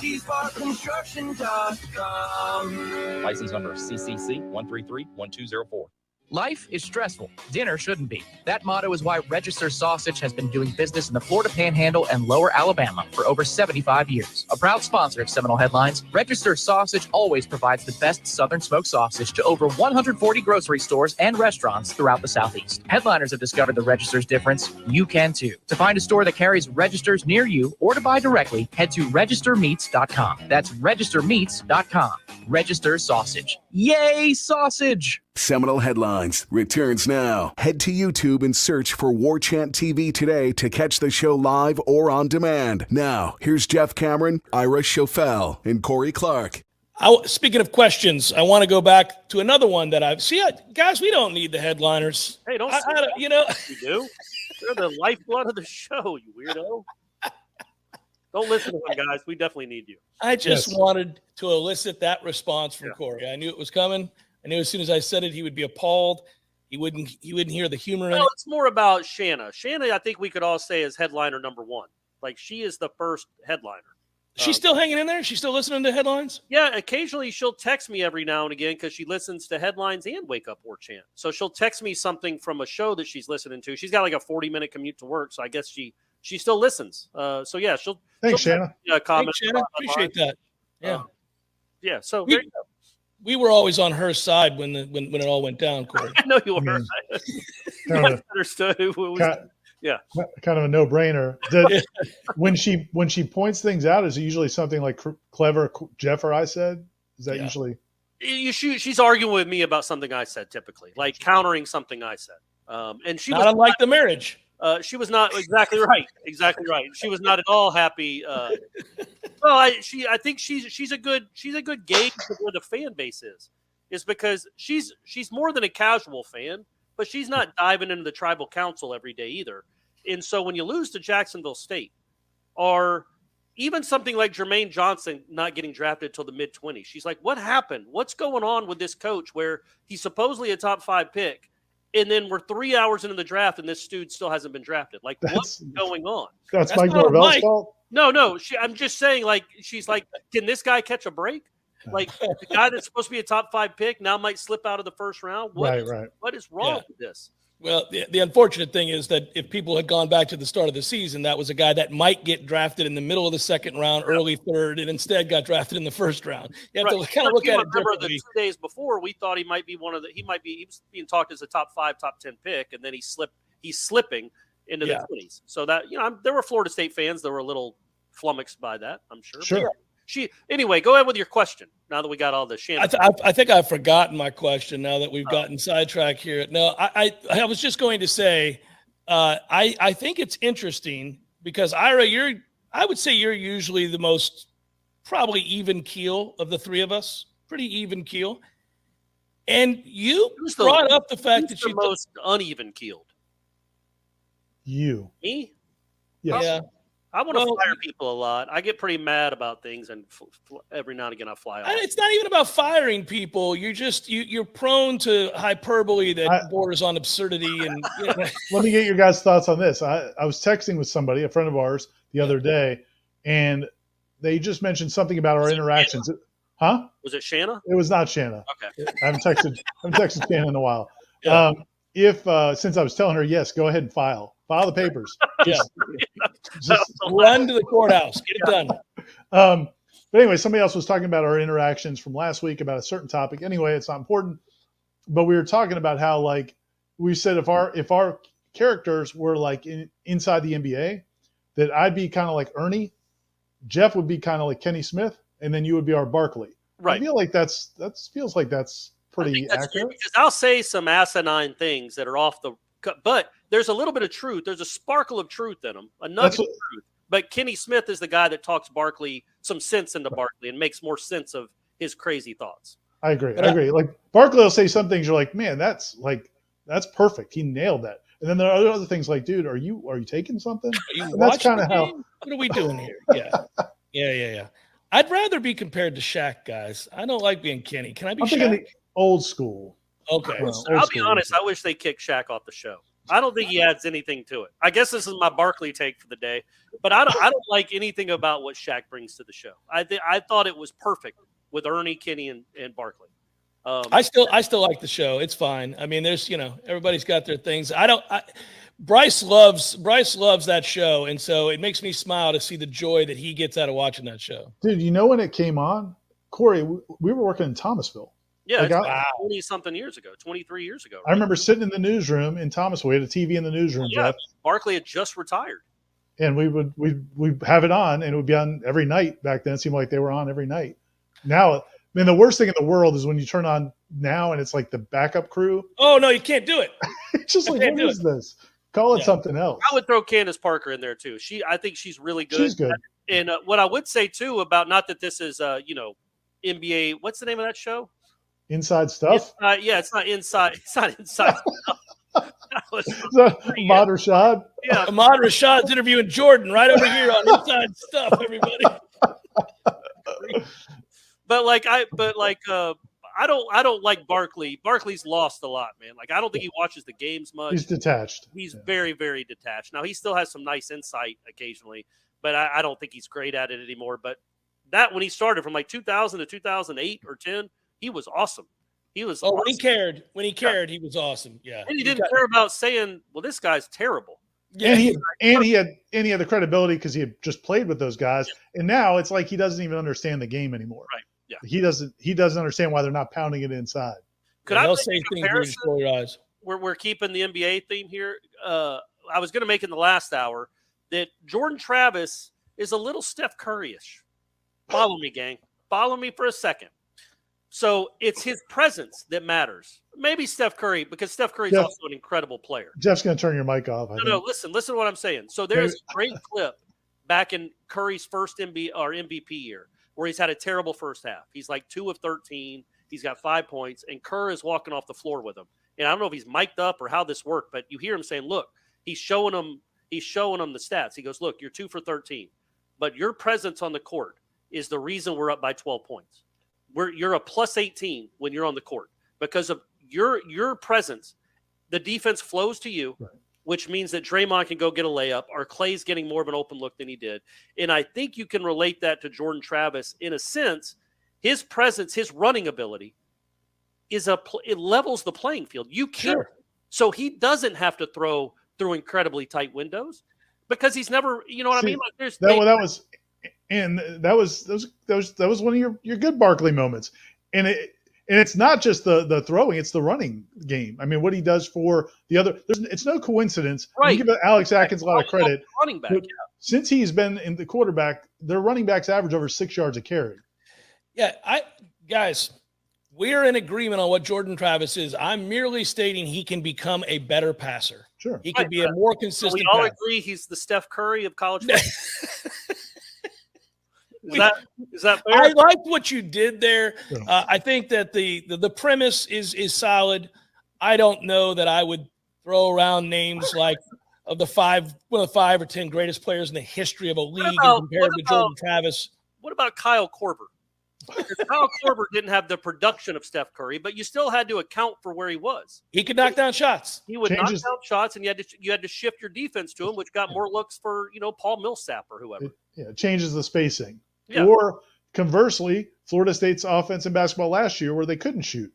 TSparkConstruction.com. License number CCC 1331204. Life is stressful. Dinner shouldn't be. That motto is why Register Sausage has been doing business in the Florida Panhandle and Lower Alabama for over 75 years. A proud sponsor of Seminole Headlines, Register Sausage always provides the best Southern smoked sausage to over 140 grocery stores and restaurants throughout the Southeast. Headliners have discovered the Register's difference. You can too. To find a store that carries Registers near you or to buy directly, head to registermeats.com. That's registermeats.com. Register Sausage. Yay, sausage! Seminole Headlines returns now. Head to YouTube and search for Warchant TV today to catch the show live or on demand. Now, here's Jeff Cameron, Ira Schofel, and Corey Clark. Speaking of questions, I want to go back to another one that I've seen. Guys, we don't need the headliners. Hey, don't you know. We do. They're the lifeblood of the show, you weirdo. Don't listen to them, guys. We definitely need you. I just wanted to elicit that response from Corey. I knew it was coming. I knew as soon as I said it, he would be appalled. He wouldn't hear the humor in it. It's more about Shanna. Shanna, I think we could all say is headliner number one. Like, she is the first headliner. She's still hanging in there? She's still listening to headlines? Yeah, occasionally she'll text me every now and again because she listens to headlines and Wake Up Warchant. So she'll text me something from a show that she's listening to. She's got like a 40-minute commute to work, so I guess she still listens. So yeah, she'll Shanna. Comment. Thanks, Shanna. Appreciate that. Yeah. Yeah. So there you go. We were always on her side when it all went down, Corey. I know you were. I understood. Yeah. Kind of a no-brainer. When she points things out, is it usually something like clever Jeff or I said? Is that usually? She's arguing with me about something I said, typically, like countering something I said. And she not unlike the marriage. She was not exactly right. Exactly right. She was not at all happy. Well, I think she's a good gauge of where the fan base is because she's more than a casual fan, but she's not diving into the tribal council every day either. And so when you lose to Jacksonville State, or even something like Jermaine Johnson not getting drafted till the mid-20s, she's like, what happened? What's going on with this coach where he's supposedly a top 5 pick? And then we're 3 hours into the draft, and this dude still hasn't been drafted. Like, what's going on? That's Mike Norvell's fault? No. I'm just saying, like, she's like, can this guy catch a break? Like, the guy that's supposed to be a top 5 pick now might slip out of the first round. What is wrong with this? Well, the unfortunate thing is that if people had gone back to the start of the season, that was a guy that might get drafed in the middle of the second round, early third, and instead got drafted in the first round. You have to kind of look at it differently. The 2 days before, we thought he might be he was being talked as a top 5, top 10 pick, and then he's slipping into the 20s. So that, there were Florida State fans that were a little flummoxed by that, I'm sure. Sure. Anyway, go ahead with your question. Now that we got all the Shannon. I think I've forgotten my question now that we've gotten sidetracked here. No, I was just going to say, I think it's interesting because Ira, I would say you're usually the most probably even keel of the three of us, pretty even keel. And you brought up the fact that you're the most uneven keeled. You. Me? Yes. Yeah. I want to fire people a lot. I get pretty mad about things, and every now and again I fly off. It's not even about firing people. You're prone to hyperbole that borders on absurdity. And let me get your guys' thoughts on this. I was texting with somebody, a friend of ours, the other day, and they just mentioned something about our interactions. Huh? Was it Shanna? It was not Shanna. Okay. I haven't texted Shanna in a while. Yeah. Since I was telling her, yes, go ahead and file the papers. Just run to the courthouse, get it done. But anyway, somebody else was talking about our interactions from last week about a certain topic. Anyway, it's not important, but we were talking about how, like, we said if our characters were like inside the NBA, that I'd be kind of like Ernie, Jeff would be kind of like Kenny Smith, and then you would be our Barkley. Right. I feel like that feels like that's pretty accurate. Because I'll say some asinine things that are off the cut, but there's a little bit of truth. There's a sparkle of truth in them, a nugget of truth. But Kenny Smith is the guy that talks Barkley some sense into Barkley and makes more sense of his crazy thoughts. I agree. Like Barkley will say some things you're like, man, that's like That's perfect. He nailed that. And then there are other things like, dude, are you taking something? Are you And that's watching kind of the how. game? What are we doing here? Yeah. I'd rather be compared to Shaq, guys. I don't like being Kenny. Can I be I'm thinking Shaq? the old school. Okay. I'll be honest. I wish they kicked Shaq off the show. I don't think he adds anything to it. I guess this is my Barkley take for the day, but I don't like anything about what Shaq brings to the show. I thought it was perfect with Ernie, Kenny, and Barkley. I still like the show. It's fine. I mean, there's everybody's got their things. Bryce loves that show, and so it makes me smile to see the joy that he gets out of watching that show. Dude, when it came on, Corey, we were working in Thomasville. Yeah, Like, it's 20-something years ago, 23 years ago. Right? I remember sitting in the newsroom in Thomasville. We had a TV in the newsroom, Yeah, Jeff, Barkley had just retired. and we'd have it on, and it would be on every night back then. It seemed like they were on every night. Now, the worst thing in the world is when you turn on now and it's like the backup crew. Oh no, you can't do it. It's just like, what is this? Call it something else. I would throw Candace Parker in there too. I think she's really good. She's good. And what I would say too about, not that this is NBA. What's the name of that show? Inside Stuff. It's not inside. It's not inside. Ahmad Rashad. Yeah, Ahmad Rashad's interviewing Jordan right over here on Inside Stuff. Everybody. I don't like Barkley. Barkley's lost a lot, man. Like, I don't think he watches the games much. He's detached. He's very, very detached. Now, he still has some nice insight occasionally, but I don't think he's great at it anymore. But that, when he started from like 2000 to 2008 or 10, he was awesome. He was awesome. When he cared, he was awesome. Yeah. And he didn't care about saying, well, this guy's terrible. Yeah, and he had the credibility because he had just played with those guys, and now it's like he doesn't even understand the game anymore. Right. Yeah. He doesn't understand why they're not pounding it inside. Could I they'll make say a things when you comparison? just roll your eyes. We're keeping the NBA theme here. I was going to make in the last hour that Jordan Travis is a little Steph Curry-ish. Follow me, gang. Follow me for a second. So it's his presence that matters. Maybe Steph Curry, because Steph Curry's also an incredible player. Jeff's going to turn your mic off. No, listen to what I'm saying. So there's a great clip back in Curry's first MVP year where he's had a terrible first half. He's like 2 of 13. He's got 5 points, and Kerr is walking off the floor with him. And I don't know if he's mic'd up or how this worked, but you hear him saying, look, he's showing him the stats. He goes, look, you're 2 for 13, but your presence on the court is the reason we're up by 12 points. You're a plus 18 when you're on the court because of your presence. The defense flows to you, right, which means that Draymond can go get a layup, or Clay's getting more of an open look than he did. And I think you can relate that to Jordan Travis in a sense. His presence, his running ability it levels the playing field. You can't. Sure. So he doesn't have to throw through incredibly tight windows because he's never, I mean? Like that was one of your good Barkley moments. And it's not just the throwing, it's the running game. I mean, what he does for the other, it's no coincidence. Right. You give Alex Atkins a lot of credit. Running back, Since he's been in the quarterback, their running backs average over 6 yards a carry. Yeah, guys, we're in agreement on what Jordan Travis is. I'm merely stating he can become a better passer. Sure. He could be a more consistent we all passer. agree he's the Steph Curry of college football. Is that fair? I liked what you did there. I think that the premise is solid. I don't know that I would throw around names like one of the 5 or 10 greatest players in the history of a league and compare to Jordan Travis. What about Kyle Korver? Because Kyle Korver didn't have the production of Steph Curry, but you still had to account for where he was. He could knock down shots. He would knock down shots, and you had to shift your defense to him, which got more looks for Paul Millsap or whoever. It changes the spacing. Yeah. Or conversely, Florida State's offense in basketball last year where they couldn't shoot,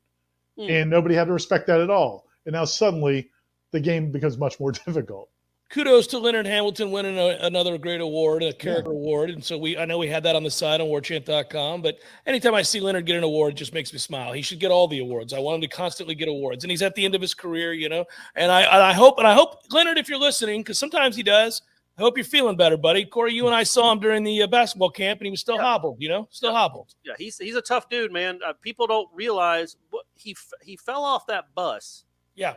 and nobody had to respect that at all. And now suddenly the game becomes much more difficult. Kudos to Leonard Hamilton winning another great award, a character award. And so I know we had that on the side on warchant.com, but anytime I see Leonard get an award, it just makes me smile. He should get all the awards. I want him to constantly get awards, and he's at the end of his career, and I hope Leonard, if you're listening, because sometimes he does, I hope you're feeling better, buddy. Corey, you and I saw him during the basketball camp, and he was still hobbled, hobbled. Yeah, he's a tough dude, man. People don't realize he fell off that bus. Yeah,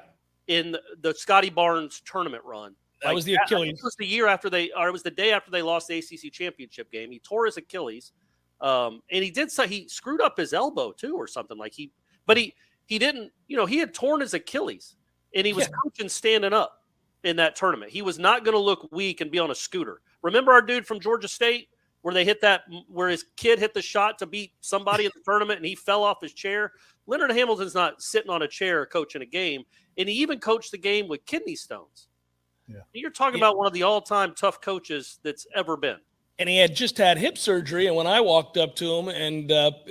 in the Scotty Barnes tournament run. That was the Achilles. It was the year after it was the day after they lost the ACC championship game. He tore his Achilles, and he screwed up his elbow too, or something like but he didn't. He had torn his Achilles, and he was coaching standing up in that tournament. He was not going to look weak and be on a scooter. Remember our dude from Georgia State where where his kid hit the shot to beat somebody in the tournament and he fell off his chair? Leonard Hamilton's not sitting on a chair coaching a game, and he even coached the game with kidney stones. Yeah. You're talking about one of the all-time tough coaches that's ever been. And he had just had hip surgery, and when I walked up to him and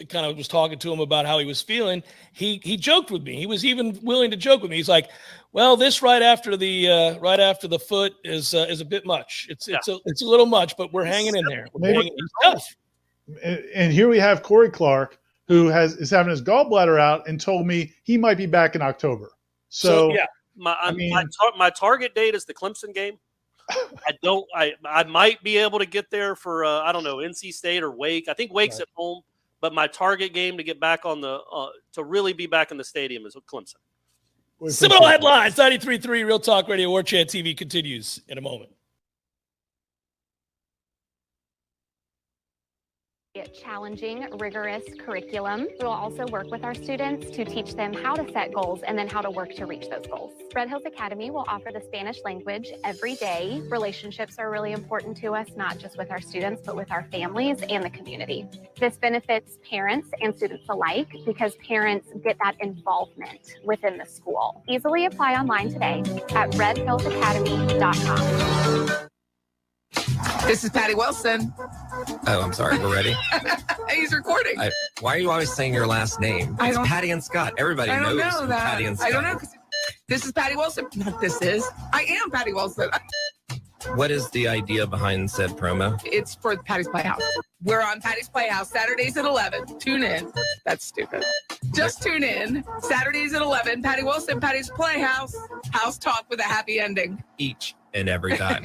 kind of was talking to him about how he was feeling, he joked with me. He was even willing to joke with me. He's like, "Well, this right after the foot is a bit much. It's a little much, but we're hanging in there. We're hanging tough." And here we have Corey Clark, who is having his gallbladder out, and told me he might be back in October. So yeah, my target date is the Clemson game. I might be able to get there for I don't know, NC State or Wake. I think Wake's at home, but my target game to get back on the to really be back in the stadium is Clemson. Seminole Headlines, 93.3 Real Talk Radio. Warchant TV continues in a moment. Challenging, rigorous curriculum. We will also work with our students to teach them how to set goals and then how to work to reach those goals. Red Hills Academy will offer the Spanish language every day. Relationships are really important to us, not just with our students, but with our families and the community. This benefits parents and students alike because parents get that involvement within the school. Easily apply online today at redhillsacademy.com. This is Patty Wilson. Oh, I'm sorry. We're ready. He's recording. Why are you always saying your last name? It's Patty and Scott. Everybody knows know that. Patty and Scott. I don't know. This is Patty Wilson. I am Patty Wilson. What is the idea behind said promo? It's for Patty's Playhouse. We're on Patty's Playhouse Saturdays at 11. Tune in. That's stupid. Just tune in. Saturdays at 11. Patty Wilson, Patty's Playhouse. House talk with a happy ending. Each and every time.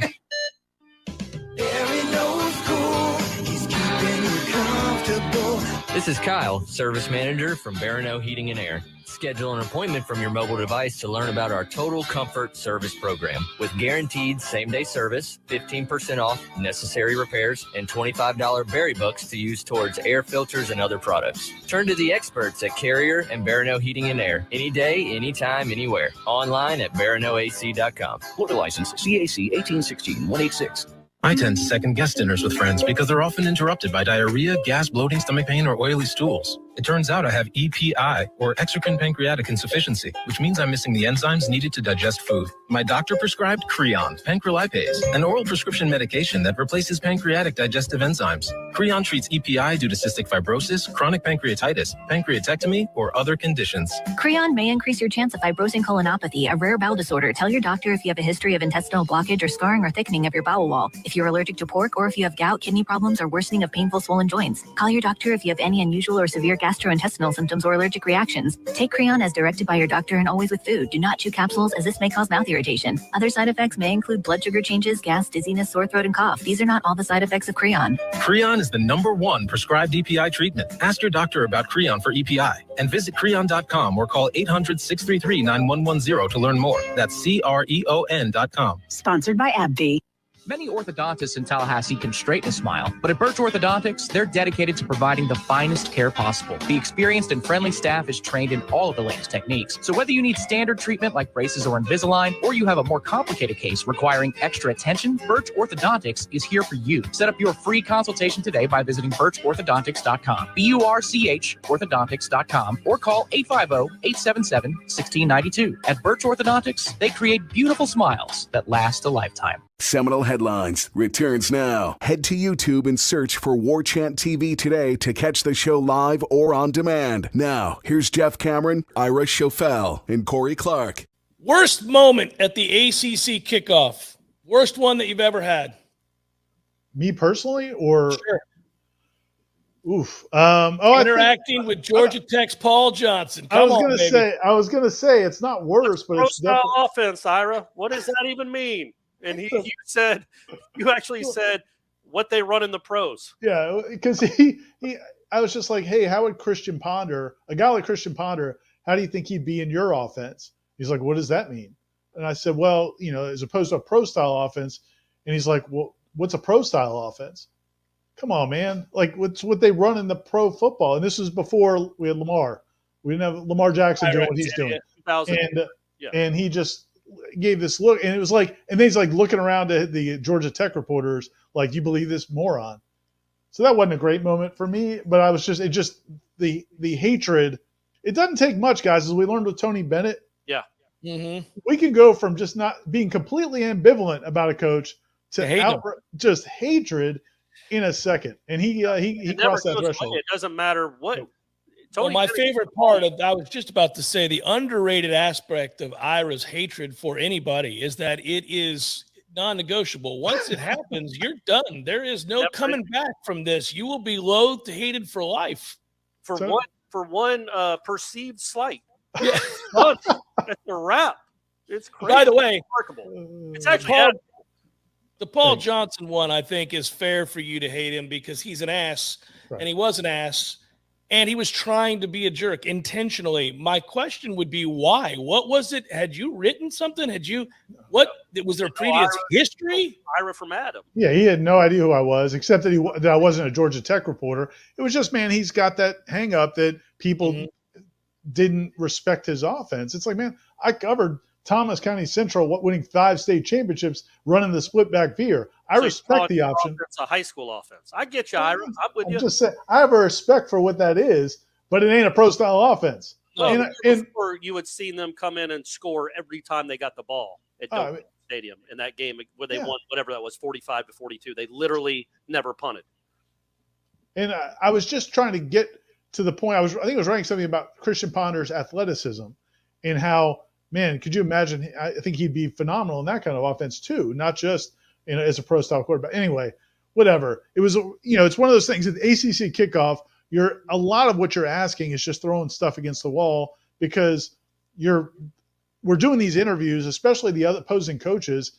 This is Kyle, service manager from Barano Heating and Air. Schedule an appointment from your mobile device to learn about our Total Comfort Service Program. With guaranteed same-day service, 15% off necessary repairs, and $25 berry books to use towards air filters and other products. Turn to the experts at Carrier and Barano Heating and Air. Any day, anytime, anywhere. Online at baranoac.com. Florida license CAC 1816-186. I tend to second-guess dinners with friends because they're often interrupted by diarrhea, gas, bloating, stomach pain, or oily stools. It turns out I have EPI, or exocrine pancreatic insufficiency, which means I'm missing the enzymes needed to digest food. My doctor prescribed Creon, pancrelipase, an oral prescription medication that replaces pancreatic digestive enzymes. Creon treats EPI due to cystic fibrosis, chronic pancreatitis, pancreatectomy, or other conditions. Creon may increase your chance of fibrosing colonopathy, a rare bowel disorder. Tell your doctor if you have a history of intestinal blockage or scarring or thickening of your bowel wall. If you're allergic to pork, or if you have gout, kidney problems, or worsening of painful swollen joints. Call your doctor if you have any unusual or severe gastrointestinal symptoms or allergic reactions. Take Creon as directed by your doctor and always with food. Do not chew capsules, as this may cause mouth irritation. Other side effects may include blood sugar changes, gas, dizziness, sore throat, and cough. These are not all the side effects of Creon. Creon is the #1 prescribed EPI treatment. Ask your doctor about Creon for EPI and visit Creon.com or call 800-633-9110 to learn more. That's CREON.com. Sponsored by AbbVie. Many orthodontists in Tallahassee can straighten a smile, but at Birch Orthodontics, they're dedicated to providing the finest care possible. The experienced and friendly staff is trained in all of the latest techniques. So whether you need standard treatment like braces or Invisalign, or you have a more complicated case requiring extra attention, Birch Orthodontics is here for you. Set up your free consultation today by visiting birchorthodontics.com, BURCH orthodontics.com, or call 850-877-1692. At Birch Orthodontics, they create beautiful smiles that last a lifetime. Seminole Headlines returns now. Head to YouTube and search for Warchant TV today to catch the show live or on demand. Now, here's Jeff Cameron, Ira Schofel, and Corey Clark. Worst moment at the ACC kickoff. Worst one that you've ever had. Me personally, or sure. Oof. Interacting with Georgia Tech's Paul Johnson. I was going to say it's not worse, but it's definitely offense. Ira, what does that even mean? And you actually said what they run in the pros. Yeah, because I was just like, hey, how would Christian Ponder, a guy like Christian Ponder, how do you think he'd be in your offense? He's like, what does that mean? And I said, well, as opposed to a pro style offense. And he's like, well, what's a pro style offense? Come on, man. Like, what's what they run in the pro football? And this was before we had Lamar. We didn't have Lamar Jackson doing what he's doing. Yeah, Yeah. And he just gave this look, and it was like, and then he's like looking around at the Georgia Tech reporters, like, "You believe this moron?" So that wasn't a great moment for me, but I was just, the hatred. It doesn't take much, guys, as we learned with Tony Bennett. Yeah. Mm-hmm. We can go from just not being completely ambivalent about a coach to just hatred in a second, and he crossed that threshold. It doesn't matter what. Well, my favorite part of, I was just about to say, the underrated aspect of Ira's hatred for anybody is that it is non-negotiable. Once it happens, you're done. There is no coming back from this. You will be loathed, hated for life. For one perceived slight. Yeah. That's a wrap. It's crazy. By the way, remarkable. It's actually the Paul Johnson one, I think, is fair for you to hate him because he's an ass, and he was an ass. And he was trying to be a jerk intentionally. My question would be, why? What was it? Had you written something? What was there previous history? Ira from Adam. Yeah, he had no idea who I was, except that I wasn't a Georgia Tech reporter. It was just, man, he's got that hang up that people didn't respect his offense. It's like, man, I covered Thomas County Central winning 5 state championships running the split back veer. I respect the option. It's a high school offense. I get you, Ira. I'm with you. I'm just saying, I have a respect for what that is, but it ain't a pro style offense. Well, you would see them come in and score every time they got the ball at Doak Stadium in that game where they won whatever that was, 45-42. They literally never punted. And I was just trying to get to the point. I think I was writing something about Christian Ponder's athleticism and how, man, could you imagine? I think he'd be phenomenal in that kind of offense too, not just as a pro style quarterback. Anyway, whatever. It was, it's one of those things at the ACC kickoff. A lot of what you're asking is just throwing stuff against the wall because we're doing these interviews, especially the other opposing coaches,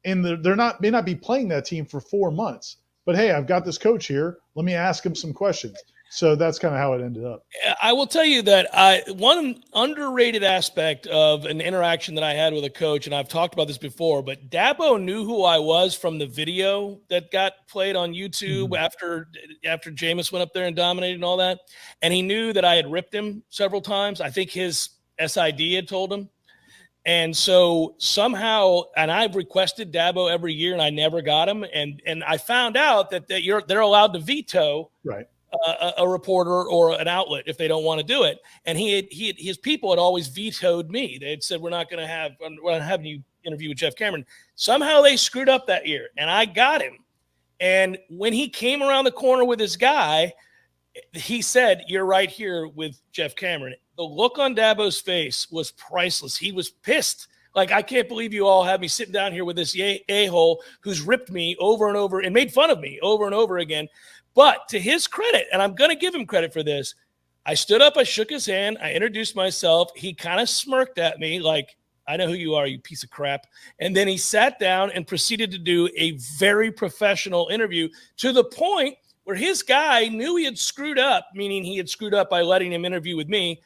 and may not be playing that team for 4 months. But hey, I've got this coach here. Let me ask him some questions. So that's kind of how it ended up. I will tell you that one underrated aspect of an interaction that I had with a coach, and I've talked about this before, but Dabo knew who I was from the video that got played on YouTube after Jameis went up there and dominated and all that. And he knew that I had ripped him several times. I think his SID had told him. And so somehow, and I've requested Dabo every year and I never got him. And I found out that they're allowed to veto a reporter or an outlet if they don't want to do it. And his people had always vetoed me. They had said, we're not having you interview with Jeff Cameron. Somehow they screwed up that year and I got him. And when he came around the corner with his guy, he said, "You're right here with Jeff Cameron." The look on Dabo's face was priceless. He was pissed. Like, I can't believe you all have me sitting down here with this a-hole who's ripped me over and over and made fun of me over and over again. But to his credit, and I'm going to give him credit for this, I stood up, I shook his hand, I introduced myself. He kind of smirked at me like, "I know who you are, you piece of crap." And then he sat down and proceeded to do a very professional interview to the point where his guy knew he had screwed up, meaning he had screwed up by letting him interview with me,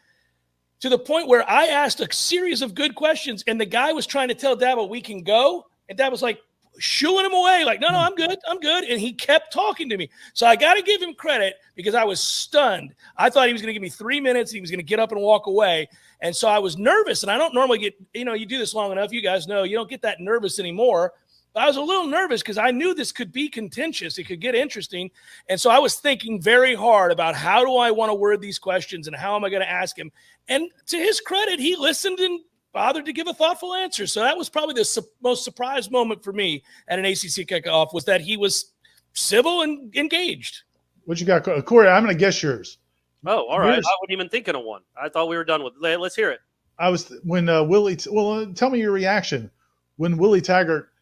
to the point where I asked a series of good questions, and the guy was trying to tell Dabo, "We can go." And Dabo was like, shooing him away, like, no, I'm good. And he kept talking to me. So I got to give him credit because I was stunned. I thought he was going to give me 3 minutes. And he was going to get up and walk away. And so I was nervous. And I don't normally get, you do this long enough. You guys know you don't get that nervous anymore. But I was a little nervous because I knew this could be contentious. It could get interesting. And so I was thinking very hard about how do I want to word these questions and how am I going to ask him? And to his credit, he listened and bothered to give a thoughtful answer. So that was probably the most surprise moment for me at an ACC kickoff, was that he was civil and engaged. What you got, Corey? I'm going to guess yours. Oh, all right. I wasn't even thinking of one. I thought we were done with it. Let's hear it. I was when Willie. Tell me your reaction when Willie Taggart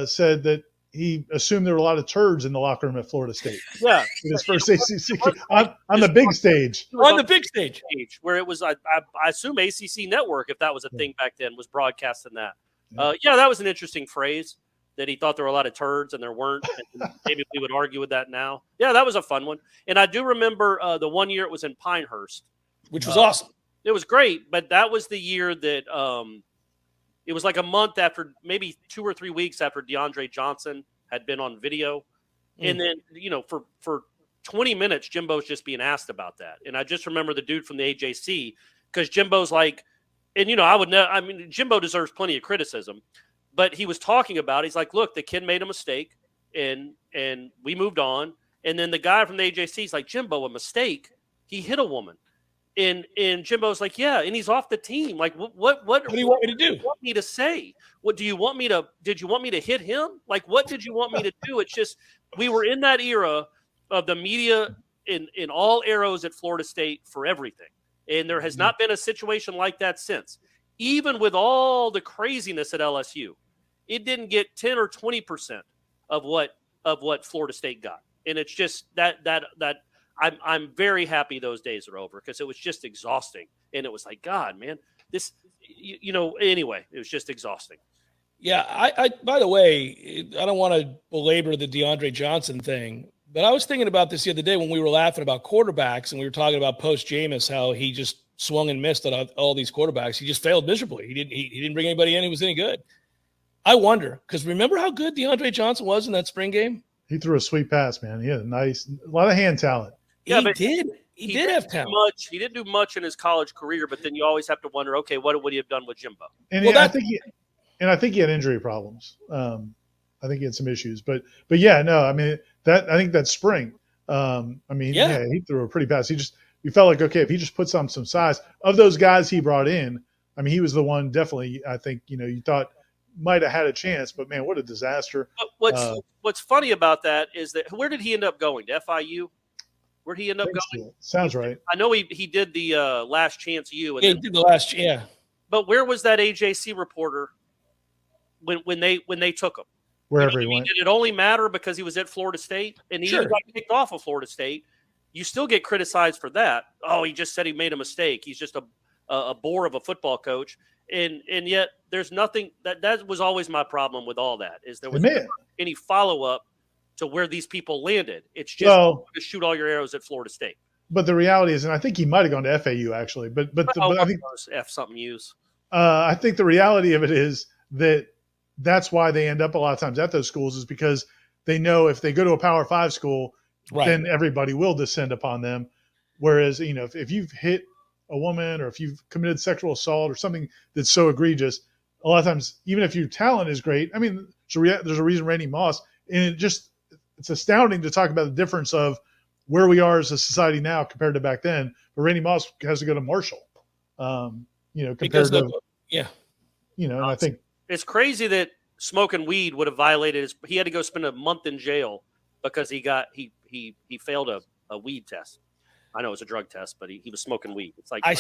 said that he assumed there were a lot of turds in the locker room at Florida State. Yeah, in his first ACC on the big stage. On the big stage, where it was, I assume ACC Network, if that was a thing back then, was broadcasting that. Yeah, that was an interesting phrase, that he thought there were a lot of turds and there weren't. And maybe we would argue with that now. Yeah, that was a fun one. And I do remember the one year it was in Pinehurst, which was awesome. It was great, but that was the year that it was like a month after, maybe 2 or 3 weeks after DeAndre Johnson had been on video. And then, for 20 minutes, Jimbo's just being asked about that. And I just remember the dude from the AJC, because Jimbo's like, and I would know. I mean, Jimbo deserves plenty of criticism, but he was talking about. He's like, look, the kid made a mistake, and we moved on. And then the guy from the AJC is like, Jimbo, a mistake. He hit a woman. And Jimbo's like, yeah, and he's off the team. Like, what do you want me to do? Want me to say? What do you want me to? Did you want me to hit him? Like, what did you want me to do? It's just we were in that era of the media in all arrows at Florida State for everything, and there has not been a situation like that since. Even with all the craziness at LSU, it didn't get 10 or 20% of what Florida State got, and it's just that. I'm very happy those days are over because it was just exhausting. And it was like, God, man, this, anyway, it was just exhausting. Yeah. I by the way, I don't want to belabor the DeAndre Johnson thing, but I was thinking about this the other day when we were laughing about quarterbacks and we were talking about post Jameis, how he just swung and missed on all these quarterbacks. He just failed miserably. He didn't bring anybody in who was any good. I wonder, because remember how good DeAndre Johnson was in that spring game? He threw a sweet pass, man. He had a lot of hand talent. Yeah, he did have talent. He didn't do much in his college career, but then you always have to wonder, okay, what would he have done with Jimbo? And I think he had injury problems. I think he had some issues, but yeah, no, I mean I think that spring. He threw a pretty pass. You felt like, okay, if he just puts on some size of those guys he brought in, I mean, he was the one definitely. I think you thought might have had a chance, but man, what a disaster. What's funny about that is that where did he end up going? To FIU? Where'd he end up going? Sounds right. I know he did the Last Chance U. He did the last, yeah. But where was that AJC reporter when they took him? Wherever he went. Did it only matter because he was at Florida State and he even got kicked off of Florida State? You still get criticized for that. Oh, he just said he made a mistake. He's just a bore of a football coach. And yet there's nothing that was always my problem with all that is there was never any follow-up to where these people landed. It's just to shoot all your arrows at Florida State. But the reality is, and I think he might have gone to FAU actually, but I think F something use. I think the reality of it is that's why they end up a lot of times at those schools is because they know if they go to a Power 5 school, then everybody will descend upon them. Whereas, if you've hit a woman or if you've committed sexual assault or something that's so egregious, a lot of times, even if your talent is great, I mean, there's a reason Randy Moss, and it's astounding to talk about the difference of where we are as a society now compared to back then. But Randy Moss has to go to Marshall, compared to, and I think it's crazy that smoking weed would have violated he had to go spend a month in jail because he failed a weed test. I know it was a drug test, but he was smoking weed. It's like I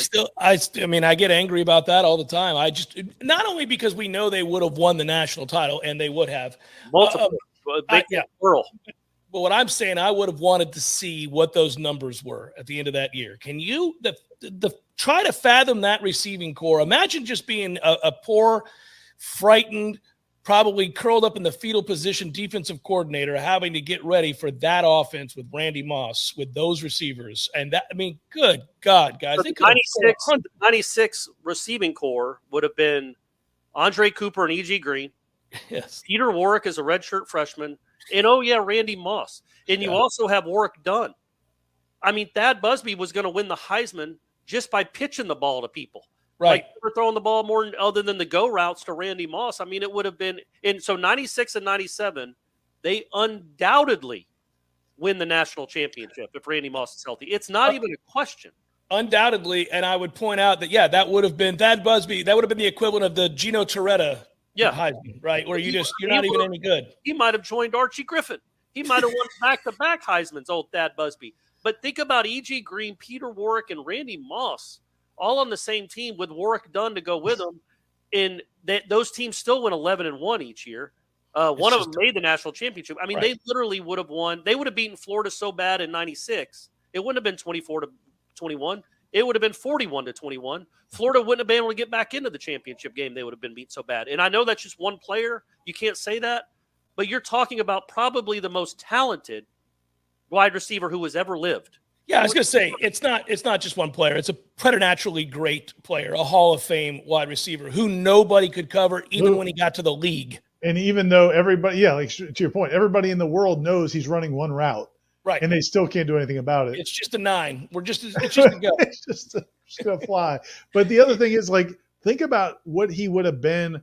get angry about that all the time. I just, not only because we know they would have won the national title and they would have multiple. But what I'm saying, I would have wanted to see what those numbers were at the end of that year. Can you try to fathom that receiving core? Imagine just being a poor, frightened, probably curled up in the fetal position defensive coordinator, having to get ready for that offense with Randy Moss, with those receivers. And that, I mean, good God, guys. The 96 receiving core would have been Andre Cooper and E.G. Green. Yes. Peter Warwick is a redshirt freshman. And, Randy Moss. And you also have Warwick Dunn. I mean, Thad Busby was going to win the Heisman just by pitching the ball to people. Right. Like, we're throwing the ball more other than the go routes to Randy Moss. I mean, it would have been – and so 96 and 97, they undoubtedly win the national championship if Randy Moss is healthy. It's not even a question. Undoubtedly, and I would point out that, that would have been Thad Busby. That would have been the equivalent of the Gino Torretta Heisman, right? Where you're not even any good. He might have joined Archie Griffin. He might have won back-to-back Heismans, old Thad Busby. But think about E.G. Green, Peter Warwick, and Randy Moss all on the same team with Warwick Dunn to go with them. And those teams still win 11-1 each year. One of them made the national championship. I mean, they literally would have won. They would have beaten Florida so bad in 96. It wouldn't have been 24-21. It would have been 41-21. Florida wouldn't have been able to get back into the championship game. They would have been beat so bad. And I know that's just one player. You can't say that. But you're talking about probably the most talented wide receiver who has ever lived. Yeah, I was going to say, it's not just one player. It's a preternaturally great player, a Hall of Fame wide receiver who nobody could cover even when he got to the league. And even though everybody, like to your point, everybody in the world knows he's running one route. Right. And they still can't do anything about it. It's just a 9. It's just a go. It's just going to fly. But the other thing is, like, think about what he would have been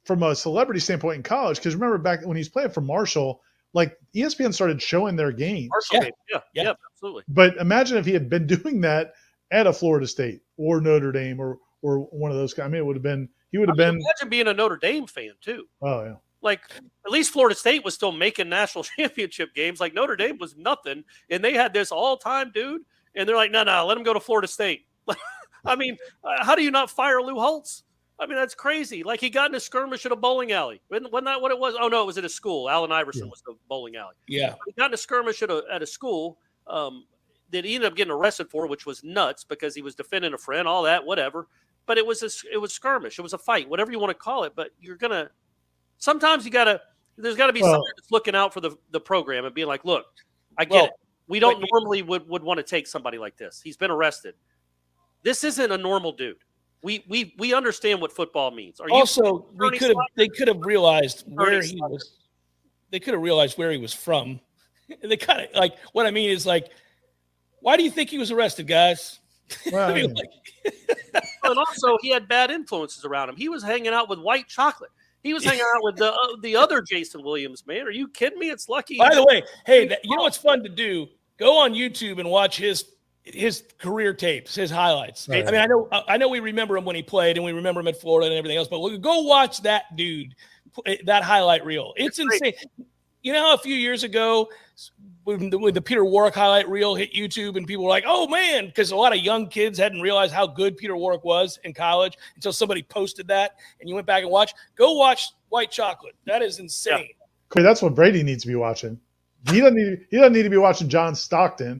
from a celebrity standpoint in college. Because remember back when he's playing for Marshall, like ESPN started showing their games. Marshall game. Yeah, absolutely. But imagine if he had been doing that at a Florida State or Notre Dame or one of those guys. I mean, it would have been – he would have been – imagine being a Notre Dame fan too. Oh, yeah. Like, at least Florida State was still making national championship games. Like, Notre Dame was nothing, and they had this all-time dude, and they're like, no, let him go to Florida State. I mean, how do you not fire Lou Holtz? I mean, that's crazy. Like, he got in a skirmish at a bowling alley. Wasn't that what it was? Oh, no, it was at a school. Allen Iverson was the bowling alley. Yeah. He got in a skirmish at a school that he ended up getting arrested for, which was nuts because he was defending a friend, all that, whatever. But it was skirmish. It was a fight, whatever you want to call it. But you're going to – sometimes there's got to be somebody that's looking out for the program and being like, look, I get it. We don't normally would want to take somebody like this. He's been arrested. This isn't a normal dude. We understand what football means. They could have realized where he was. They could have realized where he was from. And they kind of like what I mean is like, why do you think he was arrested, guys? Well, I mean, and also he had bad influences around him. He was hanging out with white chocolate. He was hanging out with the other Jason Williams, man. Are you kidding me? It's lucky. By the way, hey, you know what's fun to do? Go on YouTube and watch his career tapes, his highlights. Right. I mean, I know we remember him when he played, and we remember him at Florida and everything else. But we'll go watch that dude, that highlight reel. It's insane. You know how a few years ago, when the Peter Warwick highlight reel hit YouTube, and people were like, "Oh man," because a lot of young kids hadn't realized how good Peter Warwick was in college until somebody posted that, and you went back and watched. Go watch White Chocolate. That is insane. Yeah. That's what Brady needs to be watching. He doesn't need to be watching John Stockton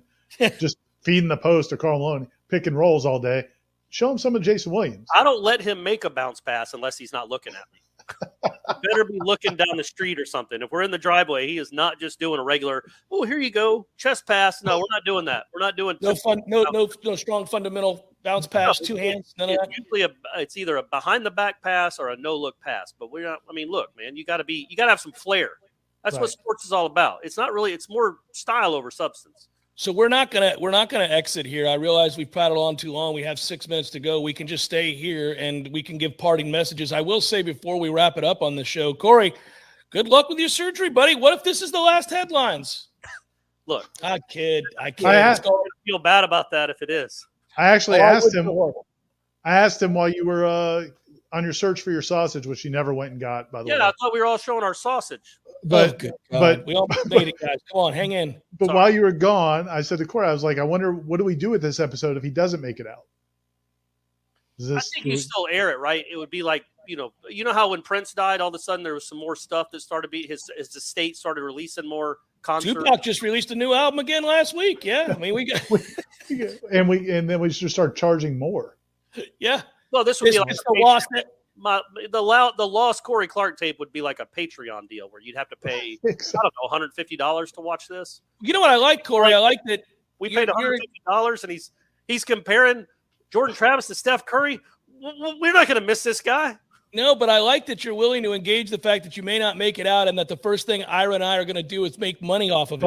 just feeding the post or Karl Malone, picking rolls all day. Show him some of Jason Williams. I don't let him make a bounce pass unless he's not looking at me. Better be looking down the street or something. If we're in the driveway, he is not just doing a regular, oh, here you go, chest pass. No, we're not doing that. We're not doing no strong fundamental bounce pass, two hands, none of that. Usually it's either a behind the back pass or a no look pass. But we're not. I mean, look, man, you got to have some flair. That's what sports is all about. It's not really. It's more style over substance. So we're not gonna exit here. I realize we've prattled on too long. We have 6 minutes to go. We can just stay here and we can give parting messages. I will say before we wrap it up on the show, Corey, good luck with your surgery, buddy. What if this is the last headlines? Look, I kid. I feel bad about that if it is. I actually asked him. I asked him while you were on your search for your sausage, which you never went and got. By the way, I thought we were all showing our sausage. But we all made it, guys. Come on, hang in. But while you were gone, I said to Corey, I was like, I wonder what do we do with this episode if he doesn't make it out? I think you still air it, right? It would be like, you know how when Prince died, all of a sudden there was some more stuff that started to be his estate started releasing more concerts. Tupac just released a new album again last week. Yeah, I mean we got and then we just start charging more. Yeah. Well, this would be like the lost Corey Clark tape would be like a Patreon deal where you'd have to pay I don't know $150 to watch this. You know what I like, Corey? I like that we paid $150 and he's comparing Jordan Travis to Steph Curry. We're not going to miss this guy. No, but I like that you're willing to engage the fact that you may not make it out and that the first thing Ira and I are going to do is make money off of it.